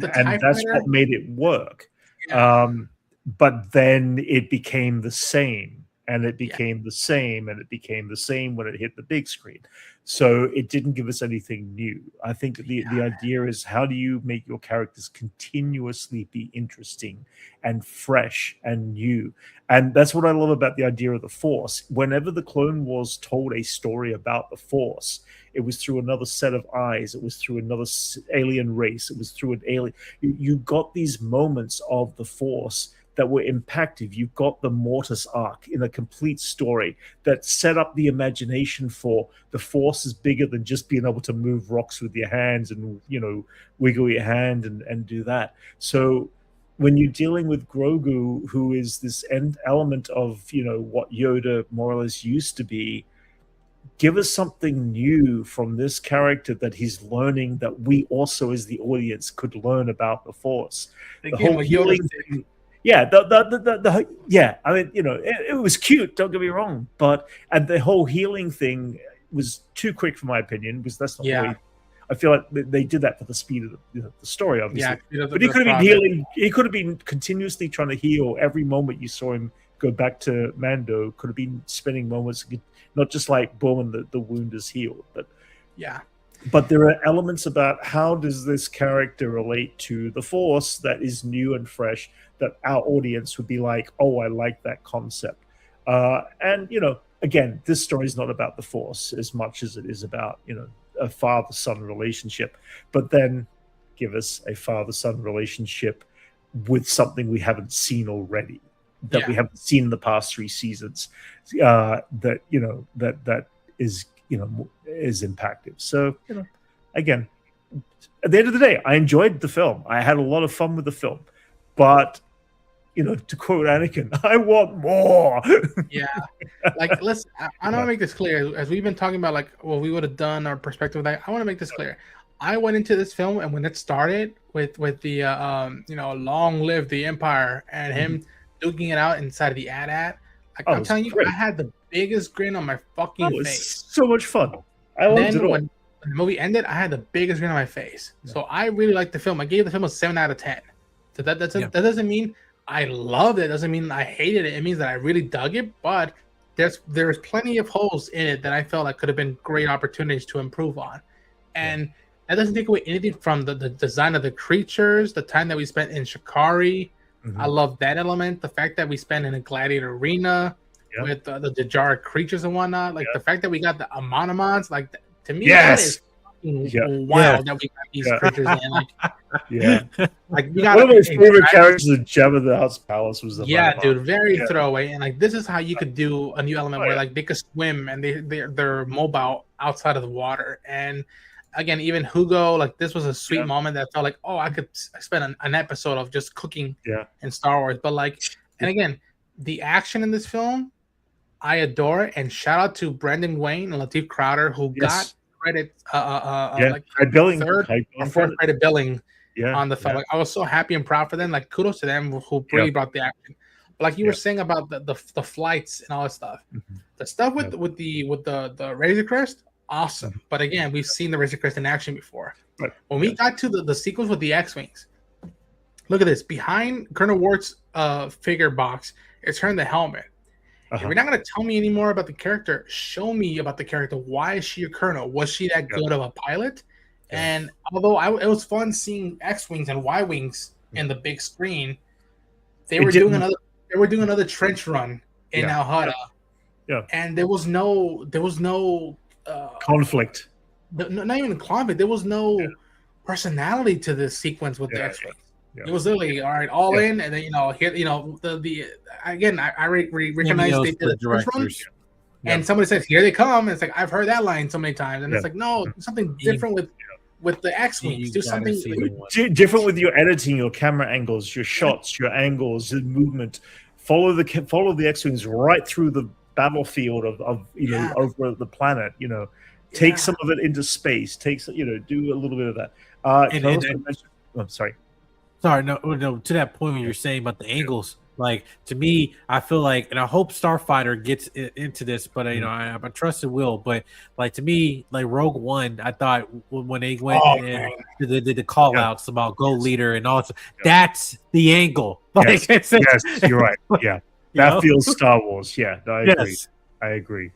that's what made it work. But then it became the same. And it became the same, and it became the same when it hit the big screen. So it didn't give us anything new. I think the idea is, how do you make your characters continuously be interesting and fresh and new? And that's what I love about the idea of the Force. Whenever the Clone Wars told a story about the Force, it was through another set of eyes. It was through another alien race. It was through an alien. You got these moments of the Force that were impactful. You've got the Mortis arc in a complete story that set up the imagination for the Force is bigger than just being able to move rocks with your hands and, wiggle your hand and do that. So when you're dealing with Grogu, who is this end element of, what Yoda more or less used to be, give us something new from this character that he's learning, that we also as the audience could learn about the Force. The whole healing thing. yeah, yeah. I mean, it was cute. Don't get me wrong, and the whole healing thing was too quick for my opinion, because that's not the way. I feel like they did that for the speed of the story, obviously. Yeah, but he could have been healing. He could have been continuously trying to heal every moment you saw him go back to Mando. Could have been spending moments, not just like boom, and the wound is healed, but yeah. But there are elements about how does this character relate to the Force that is new and fresh, that our audience would be like, oh, I like that concept. And, again, this story is not about the Force as much as it is about, a father-son relationship. But then give us a father-son relationship with something we haven't seen already, that we haven't seen in the past 3 seasons, that is impactful. So, again, at the end of the day, I enjoyed the film. I had a lot of fun with the film, but to quote Anakin, I want more. Yeah, like listen, I want to make this clear. As we've been talking about, like, well, we would have done our perspective of that. I want to make this clear. I went into this film, and when it started with the long live the Empire and him duking it out inside of the AT-AT, like I'm telling you, great. I had the biggest grin on my fucking face. So much fun. I loved it all. When the movie ended, I had the biggest grin on my face. Yeah. So I really liked the film. I gave the film a 7 out of 10. So that doesn't mean I loved it. Doesn't mean I hated it. It means that I really dug it. But there's plenty of holes in it that I felt like could have been great opportunities to improve on. And that doesn't take away anything from the design of the creatures, the time that we spent in Shikari. Mm-hmm. I love that element. The fact that we spent in a gladiator arena with the Jar creatures and whatnot. Like the fact that we got the Amonimons, like to me, that is wild that we got these creatures in. Like, like we got one of my favorite characters of Jabba the Hutt's palace was the Amonimon. Dude, very throwaway. And like this is how you could do a new element where like they could swim and they're mobile outside of the water. And again, even Hugo, like this was a sweet moment that felt like, oh, I could spend an episode of just cooking in Star Wars. But like, and again, the action in this film, I adore it. And shout out to Brendan Wayne and Lateef Crowder, who got credit, like third or fourth credit billing on the film. Like, I was so happy and proud for them. Like, kudos to them who really brought the action. But like you were saying about the flights and all that stuff, the stuff with the Razor Crest. Awesome, but again, we've seen the Razor Crest in action before. Right. When we got to the sequence with the X-Wings, look at this. Behind Colonel Ward's figure box, it's her in the helmet. If you're not going to tell me any more about the character, show me about the character. Why is she a colonel? Was she that good of a pilot? And although it was fun seeing X-Wings and Y-Wings in the big screen, they were doing another trench run in Al-Hada. Yeah. And there was no conflict. Not even conflict. There was no personality to this sequence with the X-Wings. It was literally all right, all in, and then here, the again, I recognize they did a trench run, and somebody says, "Here they come," and it's like I've heard that line so many times, and it's like no, something different with the X-Wings. Do something different with your editing, your camera angles, your shots, your angles, your movement. Follow the X-Wings right through the battlefield of over the planet. Take some of it into space. Do a little bit of that. I'm sorry. Sorry, no. To that point when you're saying about the angles, like to me, I feel like, and I hope Starfighter gets into this, but I trust it will. But like to me, like Rogue One, I thought when they went and the call outs about Go Leader and all that, that's the angle. Like, yes, you're right. Yeah, that feels Star Wars. Yeah, I agree.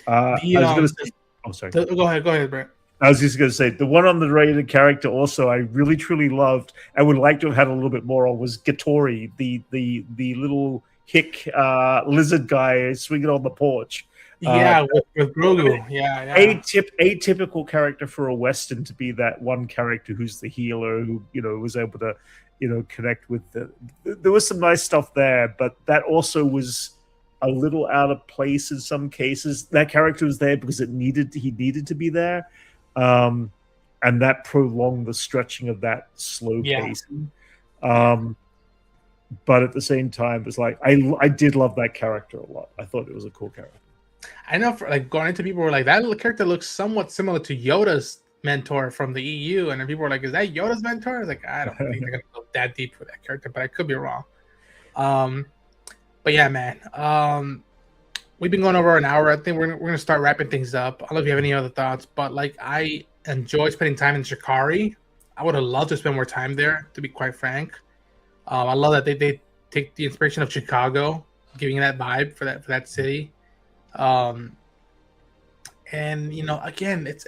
I was going to say, sorry. Go ahead, Brett. I was just going to say, the one on the rated character also I really, truly loved and would like to have had a little bit more on was Gattori, the little hick lizard guy swinging on the porch. With Grogu. Atypical character for a Western to be that one character who's the healer who, was able to, connect with there was some nice stuff there, but that also was a little out of place in some cases. That character was there because he needed to be there. And that prolonged the stretching of that slow pacing. But at the same time, it was like I did love that character a lot. I thought it was a cool character. I know, for like going into people were like, that character looks somewhat similar to Yoda's mentor from the EU, and then people were like, is that Yoda's mentor? I was like, I don't think they're gonna go that deep with that character, but I could be wrong. But yeah, man. We've been going over an hour. I think we're gonna start wrapping things up. I don't know if you have any other thoughts, but like I enjoy spending time in Shikari. I would have loved to spend more time there, to be quite frank. I love that they take the inspiration of Chicago, giving that vibe for that city. And you know, again, it's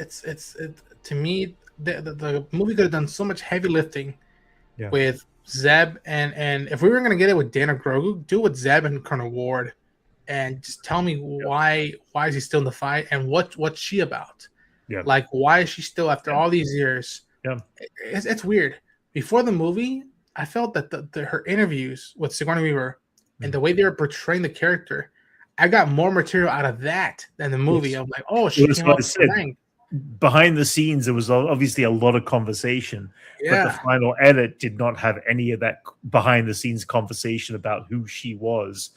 to me the movie could have done so much heavy lifting with Zeb and if we were gonna get it with Dan or Grogu, do it with Zeb and Colonel Ward, and just tell me why is he still in the fight and what's she about? Yeah, like why is she still after all these years? Yeah, it's weird. Before the movie, I felt that her interviews with Sigourney Weaver and the way they were portraying the character, I got more material out of that than the movie. I'm like, oh, she came up with rank. Behind the scenes, there was obviously a lot of conversation, but the final edit did not have any of that behind the scenes conversation about who she was.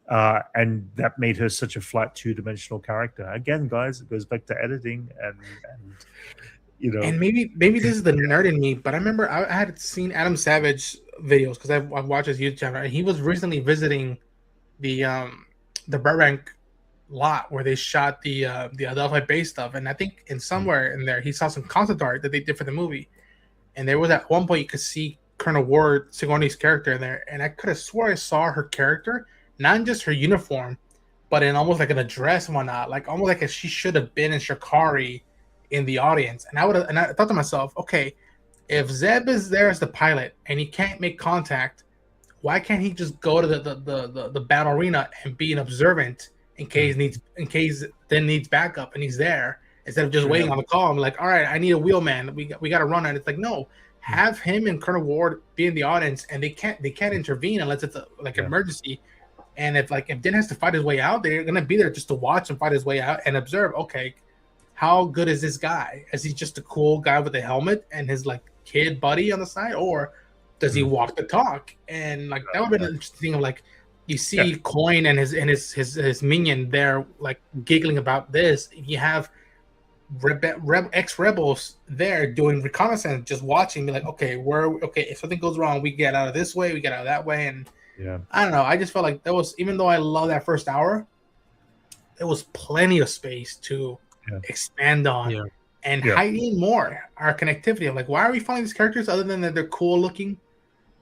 And that made her such a flat two-dimensional character. Again, guys, it goes back to editing and you know. And maybe this is the nerd in me, but I remember I had seen Adam Savage videos because I've watched his YouTube channel, and he was recently visiting the Burbank lot where they shot the Adelphi base stuff, and I think in somewhere in there he saw some concept art that they did for the movie, and there was at one point you could see Colonel Ward, Sigourney's character in there, and I could have swore I saw her character, not in just her uniform, but in almost like an address and whatnot, like almost like she should have been in Shikari in the audience. And I thought to myself, okay, if Zeb is there as the pilot and he can't make contact, why can't he just go to the battle arena and be an observant in case needs backup and he's there instead of just waiting on the call? I'm like, all right, I need a wheelman. We got to run. And it's like, no, have him and Colonel Ward be in the audience, and they can't intervene unless it's emergency. And if Din has to fight his way out, they're gonna be there just to watch him fight his way out and observe. Okay, how good is this guy? Is he just a cool guy with a helmet and his like kid buddy on the side, or does he walk the talk? And like that would have been an interesting thing of like you see Coin and his minion there like giggling about this. You have ex-rebels there doing reconnaissance, just watching, be like, okay, if something goes wrong, we get out of this way, we get out of that way. And I don't know, I just felt like that was, even though I love that first hour, there was plenty of space to expand on and heighten more our connectivity. I'm like, why are we following these characters other than that they're cool looking?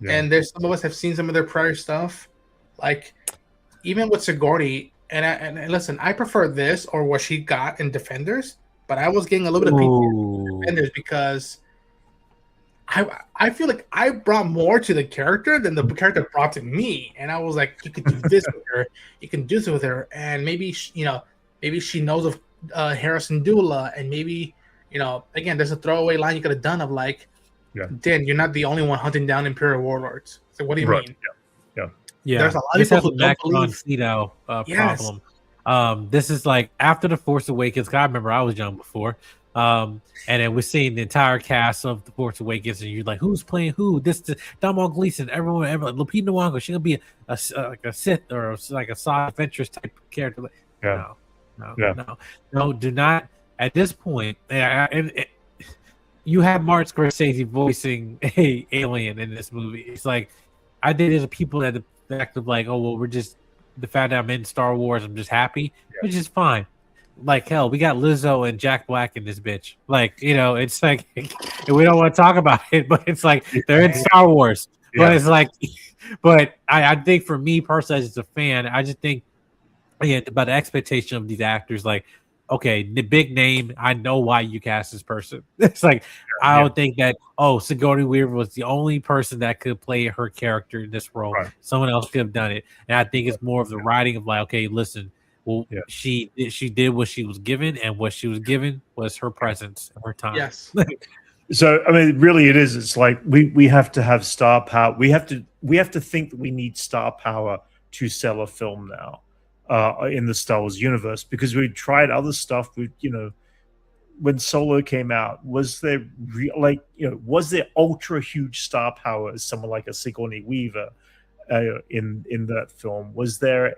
And there's some of us have seen some of their prior stuff, like even with Sigourney. And listen, I prefer this or what she got in Defenders, but I was getting a little bit of PTSD in Defenders because I feel like I brought more to the character than the character brought to me. And I was like, you could do this with her, you can do this with her, and maybe she knows of Harrison Dula, and maybe again, there's a throwaway line you could have done of like, Dan, you're not the only one hunting down Imperial warlords. So what do you mean? There's a lot of people who don't believe. Problem. This is like after The Force Awakens. I remember I was young before. And then we're seeing the entire cast of The Force Awakens, and you're like, who's playing who? This Domhnall Gleeson, everyone, Lupita Nyong'o. She's gonna be a Sith or like a side adventurous type of character. No, do not. At this point, you have Martin Scorsese voicing a alien in this movie. It's like, I think there's people that the fact of like, oh well, we're just the fact that I'm in Star Wars, I'm just happy, which is fine. Like hell, we got Lizzo and Jack Black in this bitch. Like, it's like, and we don't want to talk about it, but it's like they're in Star Wars. But it's like, but I think for me personally, as a fan, I just think about the expectation of these actors. Like, okay, the big name, I know why you cast this person. It's like, I don't think that, Sigourney Weaver was the only person that could play her character in this role. Right. Someone else could have done it. And I think it's more of the writing of like, okay, listen, well, she did what she was given, and what she was given was her presence, her time. Yes. So, I mean, really it is. It's like we have to have star power. We have to think that we need star power to sell a film now. In the Star Wars universe, because we tried other stuff. When Solo came out, was there ultra huge star power as someone like a Sigourney Weaver in that film? Was there?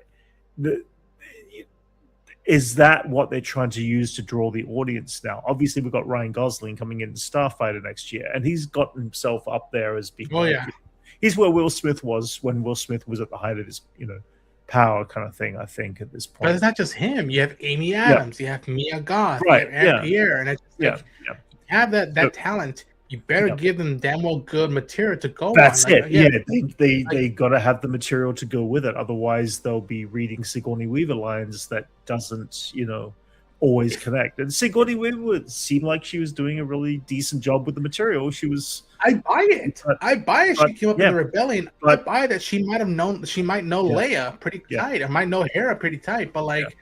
Is that what they're trying to use to draw the audience now? Obviously, we've got Ryan Gosling coming in Starfighter next year, and he's got himself up there as being he's where Will Smith was when Will Smith was at the height of his, power kind of thing. I think at this point, But it's not just him. You have Amy Adams, you have Mia Goth, Right, you have Aaron Pierre, and it's just like, you have that talent. You better give them damn well good material to go That's on. it. Yeah, they got to have the material to go with it. Otherwise, they'll be reading Sigourney Weaver lines that doesn't, always connect. And Sigourney Weaver seemed like she was doing a really decent job with the material. She was. I buy it. She came up in the rebellion. I buy that she might know Leia pretty tight. I might know Hera pretty tight. But like,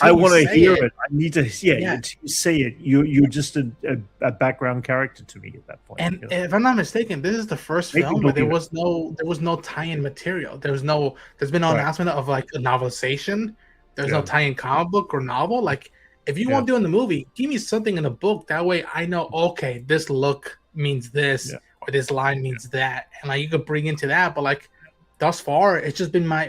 I want to hear it. I need to. Until you say it, you're just a background character to me at that point. And if I'm not mistaken, this is the first film where there was no tie-in material. There's been no announcement of like a novelization. There's no tie-in comic book or novel. Like, if you won't do in the movie, give me something in the book. That way, I know. Okay, this look means this, or this line means that, and like you could bring into that. But like, thus far, it's just been my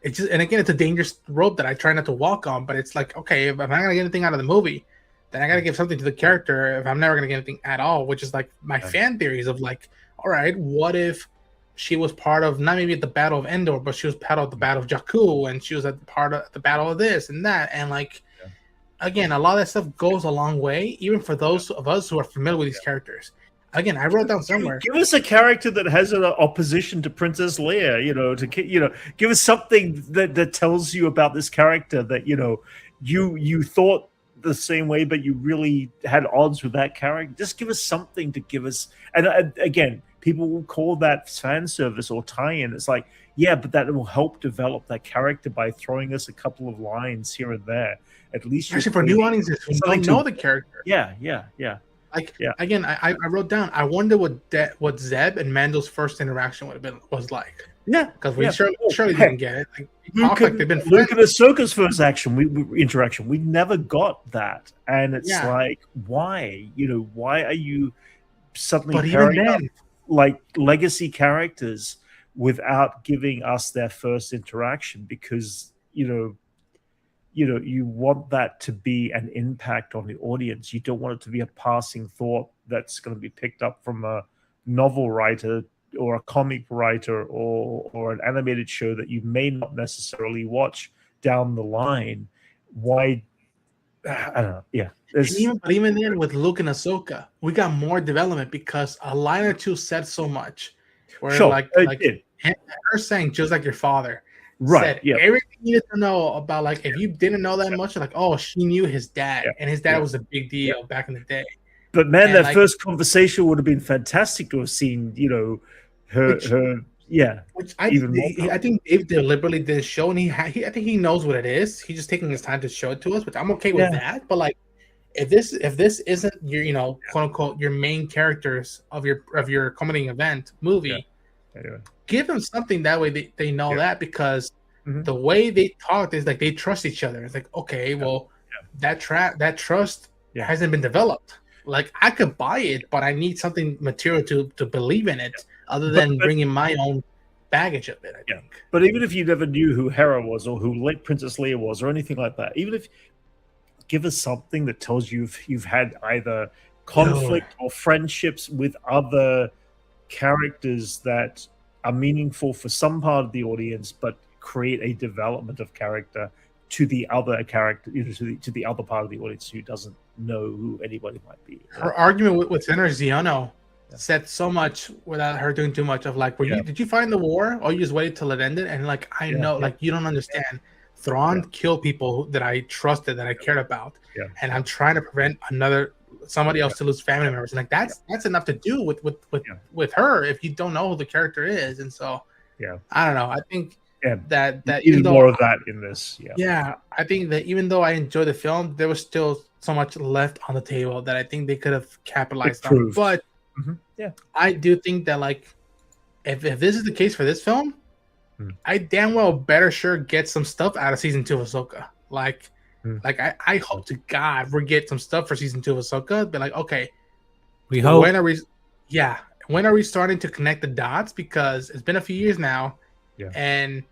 It's just, and again, it's a dangerous rope that I try not to walk on. But it's like, okay, if I'm not gonna get anything out of the movie, then I gotta give something to the character. If I'm never gonna get anything at all, which is like my fan theories of like, all right, what if she was part of not maybe at the Battle of Endor, but she was part of the Battle of Jakku, and she was at the part of the Battle of this and that, and like, again, a lot of that stuff goes a long way, even for those of us who are familiar with these characters. Again, I wrote down somewhere. Give us a character that has an opposition to Princess Leia. Give us something that tells you about this character that you thought the same way, but you really had odds with that character. Just give us something to give us. And again, people will call that fan service or tie-in. It's like, yeah, but that will help develop that character by throwing us a couple of lines here and there. At least actually for new audiences who don't know the character. Yeah. Again, I wrote down. I wonder what Zeb and Mando's first interaction was like. Yeah, because we surely didn't get it. Like, Luke and Ahsoka's first interaction, we never got that, and it's like, why? Why are you suddenly pairing up like legacy characters without giving us their first interaction? Because you want that to be an impact on the audience. You don't want it to be a passing thought that's going to be picked up from a novel writer or a comic writer or an animated show that you may not necessarily watch down the line. Why? I don't know. Yeah. Even then, with Luke and Ahsoka, we got more development because a line or two said so much. Where her saying, just like your father. Right. Said everything you need to know about, like, if you didn't know that much, like, oh, she knew his dad, and his dad was a big deal back in the day. But man, that first conversation would have been fantastic to have seen, her. Which I think Dave deliberately didn't show, and I think he knows what it is. He's just taking his time to show it to us, which I'm okay with that. But like, if this isn't your quote unquote your main characters of your comedy event movie. Anyway. Give them something that way they know that, because the way they talk is like they trust each other. It's like, okay, that trust hasn't been developed. Like, I could buy it, but I need something material to believe in it, other than bringing my own baggage of it, I think. But even if you never knew who Hera was or who Princess Leia was or anything like that, even if give us something that tells you you've had either conflict or friendships with other characters that are meaningful for some part of the audience, but create a development of character to the other character, to the other part of the audience who doesn't know who anybody might be. Her argument with Senator Ziono said so much without her doing too much of like, did you find the war, or you just waited till it ended? And like, I know, like, you don't understand. Thrawn killed people that I trusted, that I cared about, and I'm trying to prevent somebody else to lose family members. And like, that's enough to do with her if you don't know who the character is. And so I don't know. I think that even more of that in this. I think that even though I enjoyed the film, there was still so much left on the table that I think they could have capitalized on. But I do think that, like, if this is the case for this film, I damn well better sure get some stuff out of season 2 of Ahsoka. Like I hope to God we get some stuff for season 2 of Ahsoka. But like, okay, we hope. When are we starting to connect the dots? Because it's been a few years now, and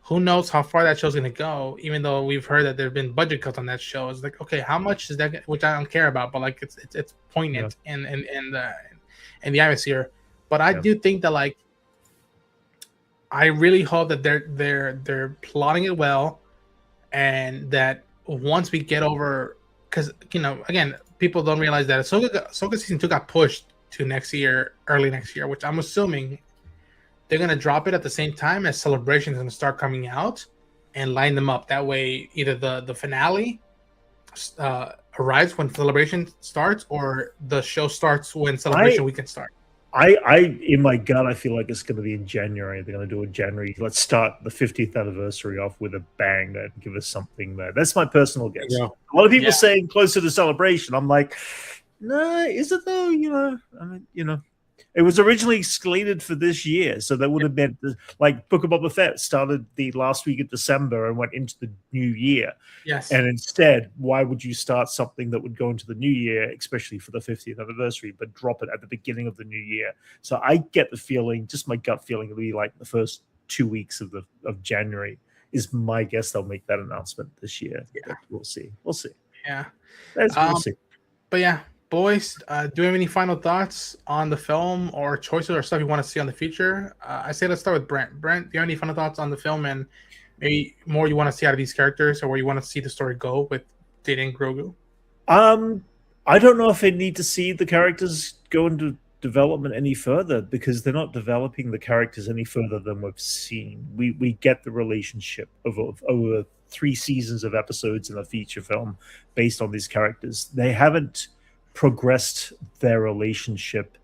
who knows how far that show's gonna go. Even though we've heard that there've been budget cuts on that show, it's like, okay, how much is that? Which I don't care about, but like, it's poignant in the atmosphere. But I do think that like I really hope that they're plotting it well, and that once we get over, because again, people don't realize that Ahsoka season 2 got pushed to next year, early next year, which I'm assuming they're gonna drop it at the same time as Celebration is gonna start coming out, and line them up. That way, either the finale arrives when Celebration starts, or the show starts when Celebration weekend starts. I in my gut, I feel like it's going to be in January. They're going to do a January. Let's start the 50th anniversary off with a bang and give us something there. That's my personal guess. Yeah. A lot of people saying closer to Celebration. I'm like, no, is it though? I mean, it was originally slated for this year, so that would have been like Book of Boba Fett started the last week of December and went into the new year. Yes. And instead, why would you start something that would go into the new year, especially for the 50th anniversary, but drop it at the beginning of the new year? So I get the feeling, just my gut feeling, it'll be like the first 2 weeks of January is my guess. They'll make that announcement this year. Yeah. But we'll see. Yeah. We'll see. But yeah. Boys, do you have any final thoughts on the film or choices or stuff you want to see on the future? I say let's start with Brent. Brent, do you have any final thoughts on the film and maybe more you want to see out of these characters, or where you want to see the story go with Data and Grogu? I don't know if I need to see the characters go into development any further, because they're not developing the characters any further than we've seen. We get the relationship of over 3 seasons of episodes in a feature film based on these characters. They haven't progressed their relationship,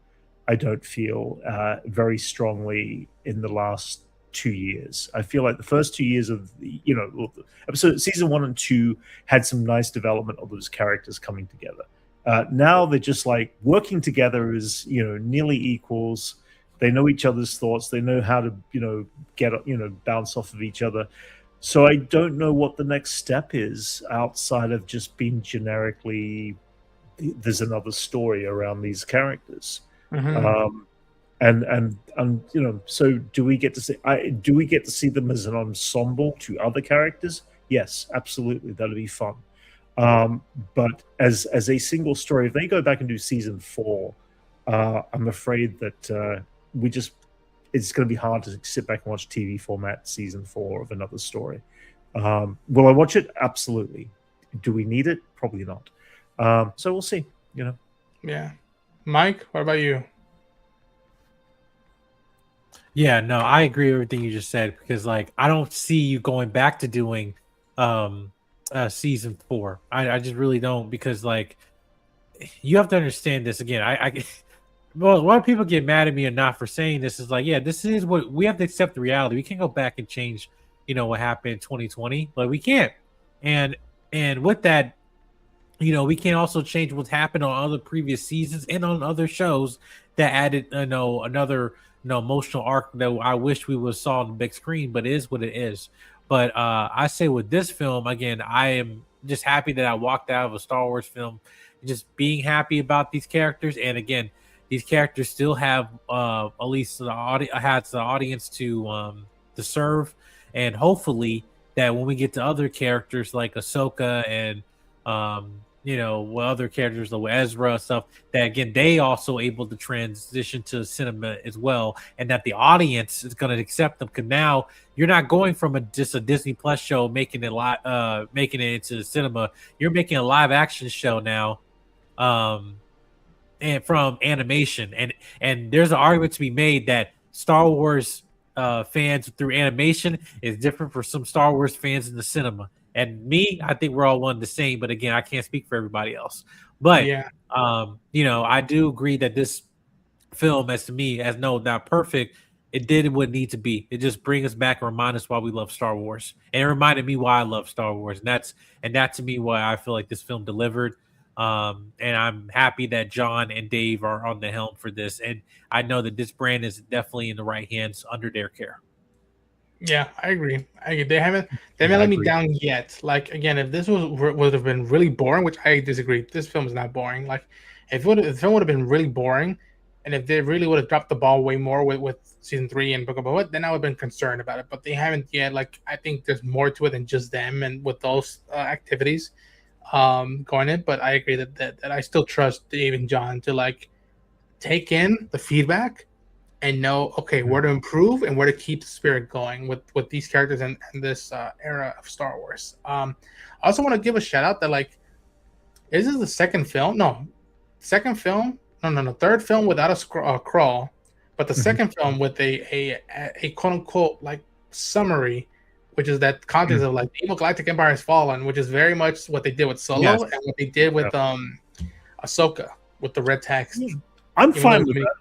I don't feel, very strongly in the last 2 years. I feel like the first 2 years of episode season 1 and 2 had some nice development of those characters coming together. Now they're just like working together as nearly equals. They know each other's thoughts. They know how to get bounce off of each other. So I don't know what the next step is outside of just being generically, there's another story around these characters. Mm-hmm. So do we get to see them as an ensemble to other characters? Yes, absolutely, that'll be fun. But as a single story, if they go back and do season 4, I'm afraid that it's going to be hard to sit back and watch TV format season 4 of another story. Will I watch it? Absolutely. Do we need it? Probably not. So we'll see, Yeah. Mike, what about you? Yeah, no, I agree with everything you just said, because like I don't see you going back to doing season 4. I just really don't, because like you have to understand this again. Well, a lot of people get mad at me or not for saying this. Is like, yeah, this is what we have to accept the reality. We can't go back and change, what happened in 2020, but we can't. And with that, we can also change what's happened on other previous seasons and on other shows that added, another, emotional arc that I wish we would saw on the big screen, but it is what it is. But I say with this film, again, I am just happy that I walked out of a Star Wars film just being happy about these characters. And again, these characters still have at least the audience to serve. And hopefully that when we get to other characters like Ahsoka and other characters like Ezra stuff, that again they also able to transition to cinema as well, and that the audience is going to accept them, because now you're not going from just a Disney Plus show making it into cinema. You're making a live action show now, and from animation, and there's an argument to be made that Star Wars fans through animation is different for some Star Wars fans in the cinema. And me, I think we're all one the same, but again, I can't speak for everybody else. But yeah, I do agree that this film, as not perfect, it did what it needed to be. It just brings us back and remind us why we love Star Wars. And it reminded me why I love Star Wars. And that to me why I feel like this film delivered. And I'm happy that John and Dave are on the helm for this. And I know that this brand is definitely in the right hands under their care. Yeah, I agree. They haven't let me down yet. Like, again, if this would have been really boring, which I disagree. This film is not boring. Like, if the film would have been really boring, and if they really would have dropped the ball way more with season 3 and Book of Boba, then I would have been concerned about it. But they haven't yet. Like, I think there's more to it than just them and with those activities going in. But I agree that I still trust Dave and John to like take in the feedback and know, okay, where to improve and where to keep the spirit going with these characters and this era of Star Wars. I also want to give a shout out that like this is the second film, third film without a crawl, but the second film with a quote unquote like summary, which is that context of like the evil Galactic Empire has fallen, which is very much what they did with Solo and what they did with Ahsoka with the red text. I'm fine with that.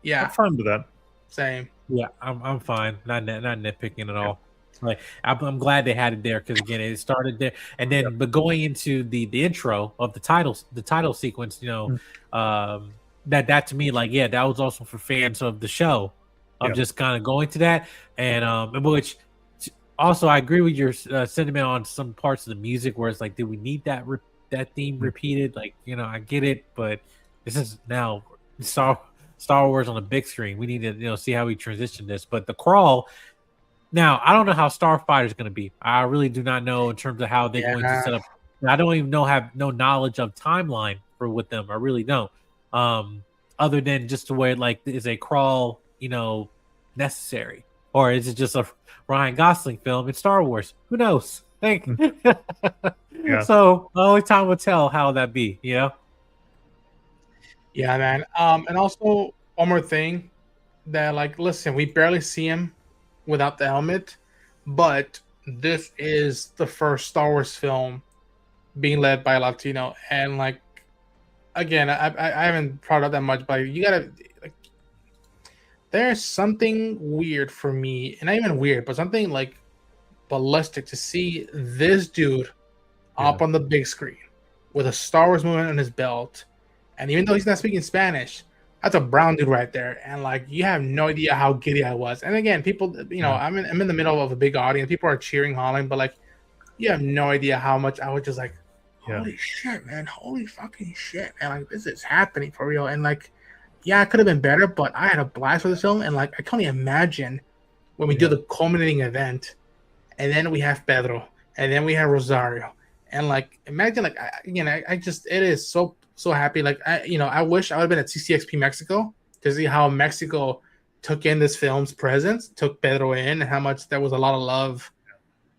Yeah, I'm fine with that. Same. Yeah, I'm fine. Not nitpicking at all. Like I'm glad they had it there because again, it started there, and then but going into the intro of the title sequence, you know, that to me, like, yeah, that was also for fans of the show. Of just kind of going to that, and which also I agree with your sentiment on some parts of the music where it's like, do we need that theme repeated? Like, you know, I get it, but this is now Star Wars on the big screen. We need to, you know, see how we transition this. But the crawl. Now, I don't know how Starfighter is going to be. I really do not know in terms of how they're going to set up. I don't even have no knowledge of timeline for with them. I really don't. Other than just the way, like, is a crawl, you know, necessary? Or is it just a Ryan Gosling film in Star Wars? Who knows? So, only time will tell how that be, you know? Yeah, man. And also, one more thing that, like, listen, we barely see him without the helmet, but this is the first Star Wars film being led by a Latino, and like again, I haven't brought up that much, but you gotta like, there's something weird for me, and not even weird, but something like ballistic to see this dude up on the big screen with a Star Wars movement on his belt, and even though he's not speaking Spanish, that's a brown dude right there, and like you have no idea how giddy I was. And again, people, you know, I'm in the middle of a big audience. People are cheering, hollering, but like you have no idea how much I was just like, holy shit, man, holy fucking shit, man, like this is happening for real. And like, yeah, it could have been better, but I had a blast with this film, and like I can't even imagine when we do the culminating event, and then we have Pedro, and then we have Rosario, and like imagine like I just it is so happy. Like I wish I would have been at CCXP Mexico to see how Mexico took in this film's presence, took Pedro in, and how much there was a lot of love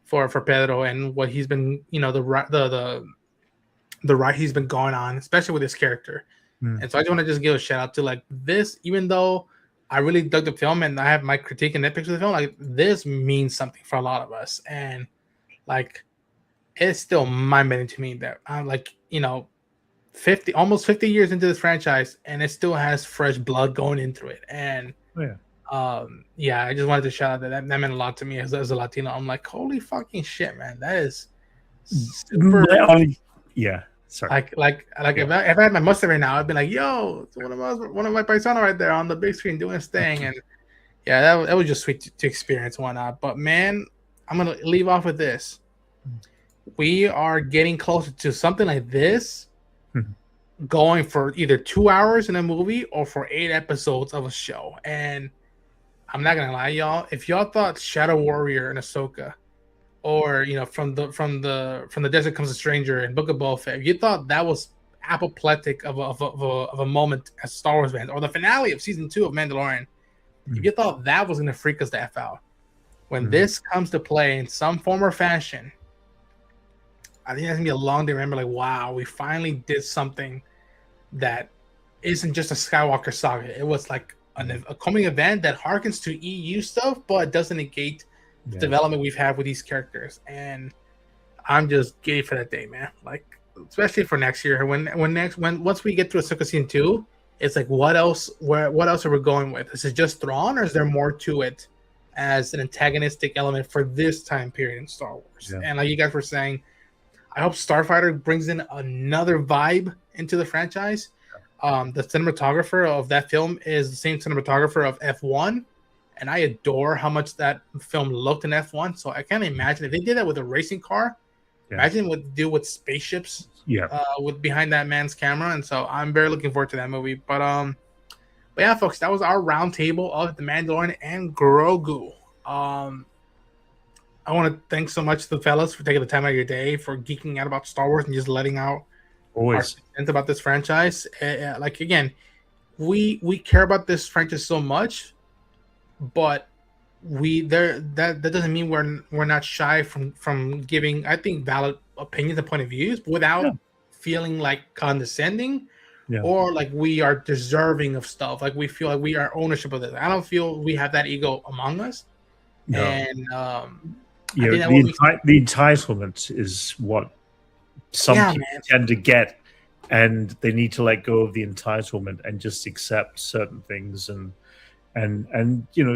for Pedro and what he's been, you know, the ride he's been going on, especially with this character. And so I just want to just give a shout out to like this, even though I really dug the film and I have my critique and nitpicks of the film, like this means something for a lot of us, and like it's still mind-bending to me that I'm like, you know, almost 50 years into this franchise, and it still has fresh blood going into it. And I just wanted to shout out that meant a lot to me as a Latino. I'm like, holy fucking shit, man, that is super. Sorry. If I had my mustache right now, I'd be like, yo, it's one of my paisano right there on the big screen doing his thing. And yeah, that was just sweet to experience and whatnot. But man, I'm gonna leave off with this. We are getting closer to something like this. Going for either 2 hours in a movie or for 8 episodes of a show. And I'm not gonna lie, y'all, if y'all thought Shadow Warrior and Ahsoka, or you know, from the Desert Comes a Stranger and Book of Boba Fett, if you thought that was apoplectic of a moment as Star Wars fans, or the finale of season 2 of Mandalorian, if you thought that was gonna freak us the F out, when this comes to play in some form or fashion, I think that's gonna be a long day. Remember, like, wow, we finally did something that isn't just a Skywalker saga. It was like a coming event that harkens to EU stuff, but doesn't negate the development we've had with these characters. And I'm just giddy for that day, man. Like, especially for next year, once we get to Ahsoka season 2, it's like, what else? What else are we going with? Is it just Thrawn, or is there more to it as an antagonistic element for this time period in Star Wars? And like you guys were saying, I hope Starfighter brings in another vibe into the franchise. The cinematographer of that film is the same cinematographer of F1, and I adore how much that film looked in F1. So I can't imagine if they did that with a racing car. Imagine what they do with spaceships. With behind that man's camera. And so I'm very looking forward to that movie. But yeah, folks, that was our roundtable of The Mandalorian and Grogu. I want to thank so much the fellas for taking the time out of your day for geeking out about Star Wars and just letting out our sense about this franchise. Like, again, we care about this franchise so much but that doesn't mean we're not shy from giving, I think, valid opinions and point of views without feeling like condescending or like we are deserving of stuff. Like we feel like we are ownership of this. I don't feel we have that ego among us. No. And the entitlement is what some people tend to get, and they need to let go of the entitlement and just accept certain things, and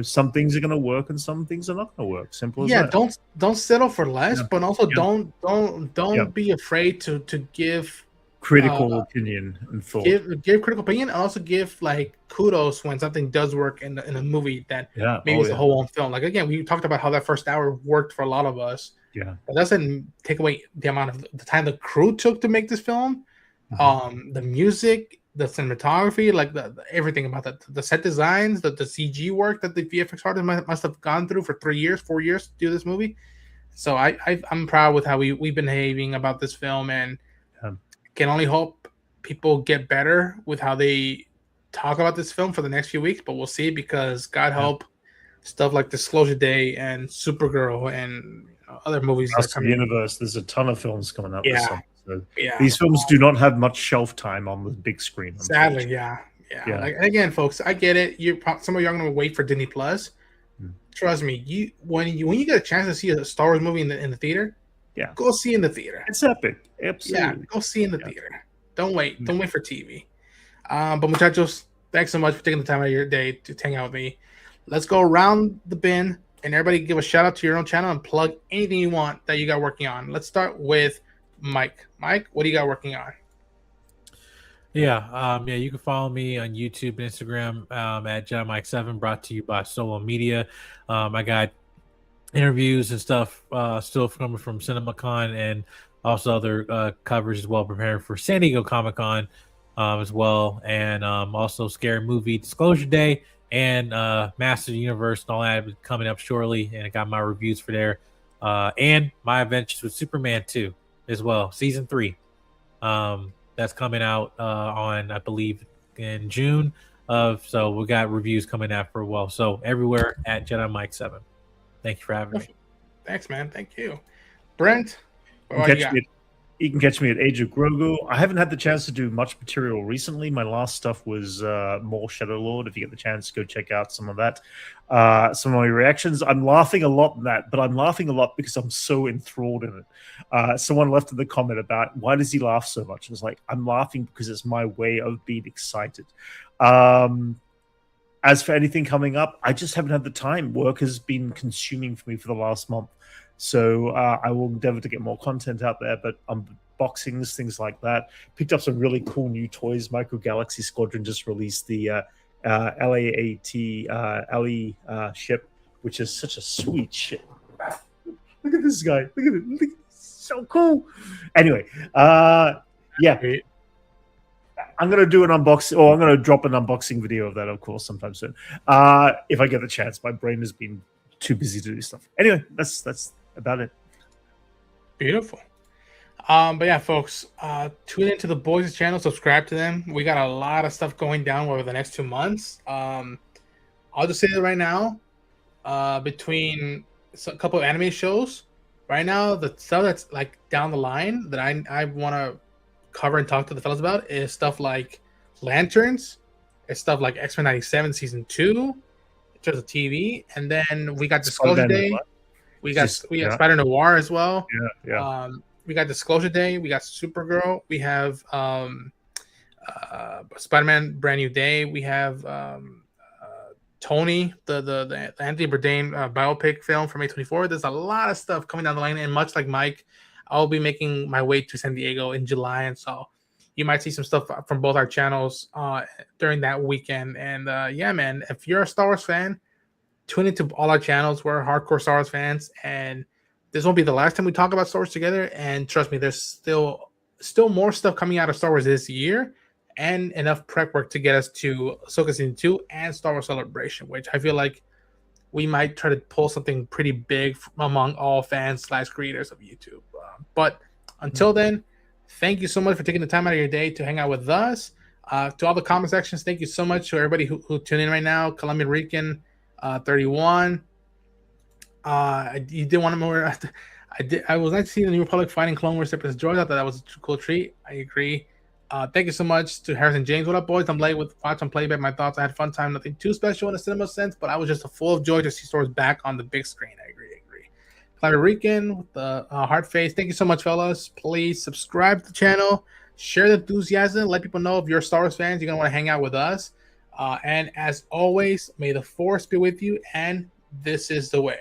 some things are going to work and some things are not going to work. Simple as that. Don't settle for less, but also don't be afraid to give critical opinion and thought. Give critical opinion, and also give like kudos when something does work in a movie that maybe it's a whole own film. Like again, we talked about how that first hour worked for a lot of us. Yeah, that doesn't take away the amount of the time the crew took to make this film. The music, the cinematography, like the everything about the set designs, the CG work that the VFX artists must have gone through for 4 years to do this movie. So I'm proud with how we've been behaving about this film, and can only hope people get better with how they talk about this film for the next few weeks. But we'll see, because God help, stuff like Disclosure Day and Supergirl and other movies that are coming. Universe, there's a ton of films coming out this summer. So yeah, these films do not have much shelf time on the big screen. Sadly, yeah. Like, again, folks, I get it. Some of you are going to wait for Disney Plus. Trust me, when you get a chance to see a Star Wars movie in the theater, go see in the theater. It's epic. Absolutely. Yeah, go see in the theater. Don't wait. Don't wait for TV. But muchachos, thanks so much for taking the time out of your day to hang out with me. Let's go around the bin and everybody give a shout out to your own channel and plug anything you want that you got working on. Let's start with Mike. Mike, what do you got working on? You can follow me on YouTube and Instagram at JediMike7, brought to you by Solo Media. I got interviews and stuff still coming from CinemaCon, and also other coverage as well, preparing for San Diego Comic-Con as well, and also Scary Movie Disclosure Day and Master of the Universe and all that coming up shortly, and I got my reviews for there, and my adventures with Superman 2 as well, season 3. That's coming out on, I believe, in June. So we got reviews coming out for a while. So everywhere at JediMike7. Thank you for having me. Thanks, man. Thank you. Brent, you can catch me at Age of Grogu. I haven't had the chance to do much material recently. My last stuff was more Shadow Lord. If you get the chance, go check out some of that. Some of my reactions. I'm laughing a lot in that, but I'm laughing a lot because I'm so enthralled in it. Someone left in the comment about why does he laugh so much? And it's like, I'm laughing because it's my way of being excited. As for anything coming up, I just haven't had the time. Work has been consuming for me for the last month. So I will endeavor to get more content out there, but unboxings, things like that. Picked up some really cool new toys. Micro Galaxy Squadron just released the LAAT LE ship, which is such a sweet ship. Look at this guy. Look at it. Look, so cool. Anyway, yeah. I'm going to do an unboxing, or I'm going to drop an unboxing video of that, of course, sometime soon. If I get the chance. My brain has been too busy to do stuff. Anyway, that's about it. Beautiful. But yeah, folks, tune into the boys' channel, subscribe to them. We got a lot of stuff going down over the next 2 months. I'll just say that right now, between a couple of anime shows, right now, the stuff that's like down the line that I want to cover and talk to the fellas about is stuff like Lanterns. It's stuff like X-Men 97 season 2 in terms of TV, and then we got Disclosure Day. We got Spider Noir as well. We got Disclosure Day. We got Supergirl. We have Spider-Man Brand New Day. We have Tony, the Anthony Bourdain biopic film from A24. There's a lot of stuff coming down the line, and much like Mike, I'll be making my way to San Diego in July, and so you might see some stuff from both our channels during that weekend. And yeah, man, if you're a Star Wars fan, tune into all our channels. We're hardcore Star Wars fans, and this won't be the last time we talk about Star Wars together. And trust me, there's still more stuff coming out of Star Wars this year, and enough prep work to get us to Ahsoka Season 2 and Star Wars Celebration, which I feel like we might try to pull something pretty big among all fans / creators of YouTube. But until then, thank you so much for taking the time out of your day to hang out with us. To all the comment sections, thank you so much to everybody who tuned in right now. Colombian Rican, 31. You did want more. I was nice to see the New Republic fighting Clone Wars Separate Droids. I thought that was a cool treat. I agree. Thank you so much to Harrison James. What up, boys? I'm late with watch and playback. My thoughts. I had fun time. Nothing too special in a cinema sense, but I was just full of joy to see stores back on the big screen. I agree. Clyde Rican with the heart face. Thank you so much, fellas. Please subscribe to the channel. Share the enthusiasm. Let people know if you're Star Wars fans, you're going to want to hang out with us. And as always, may the Force be with you. And this is the way.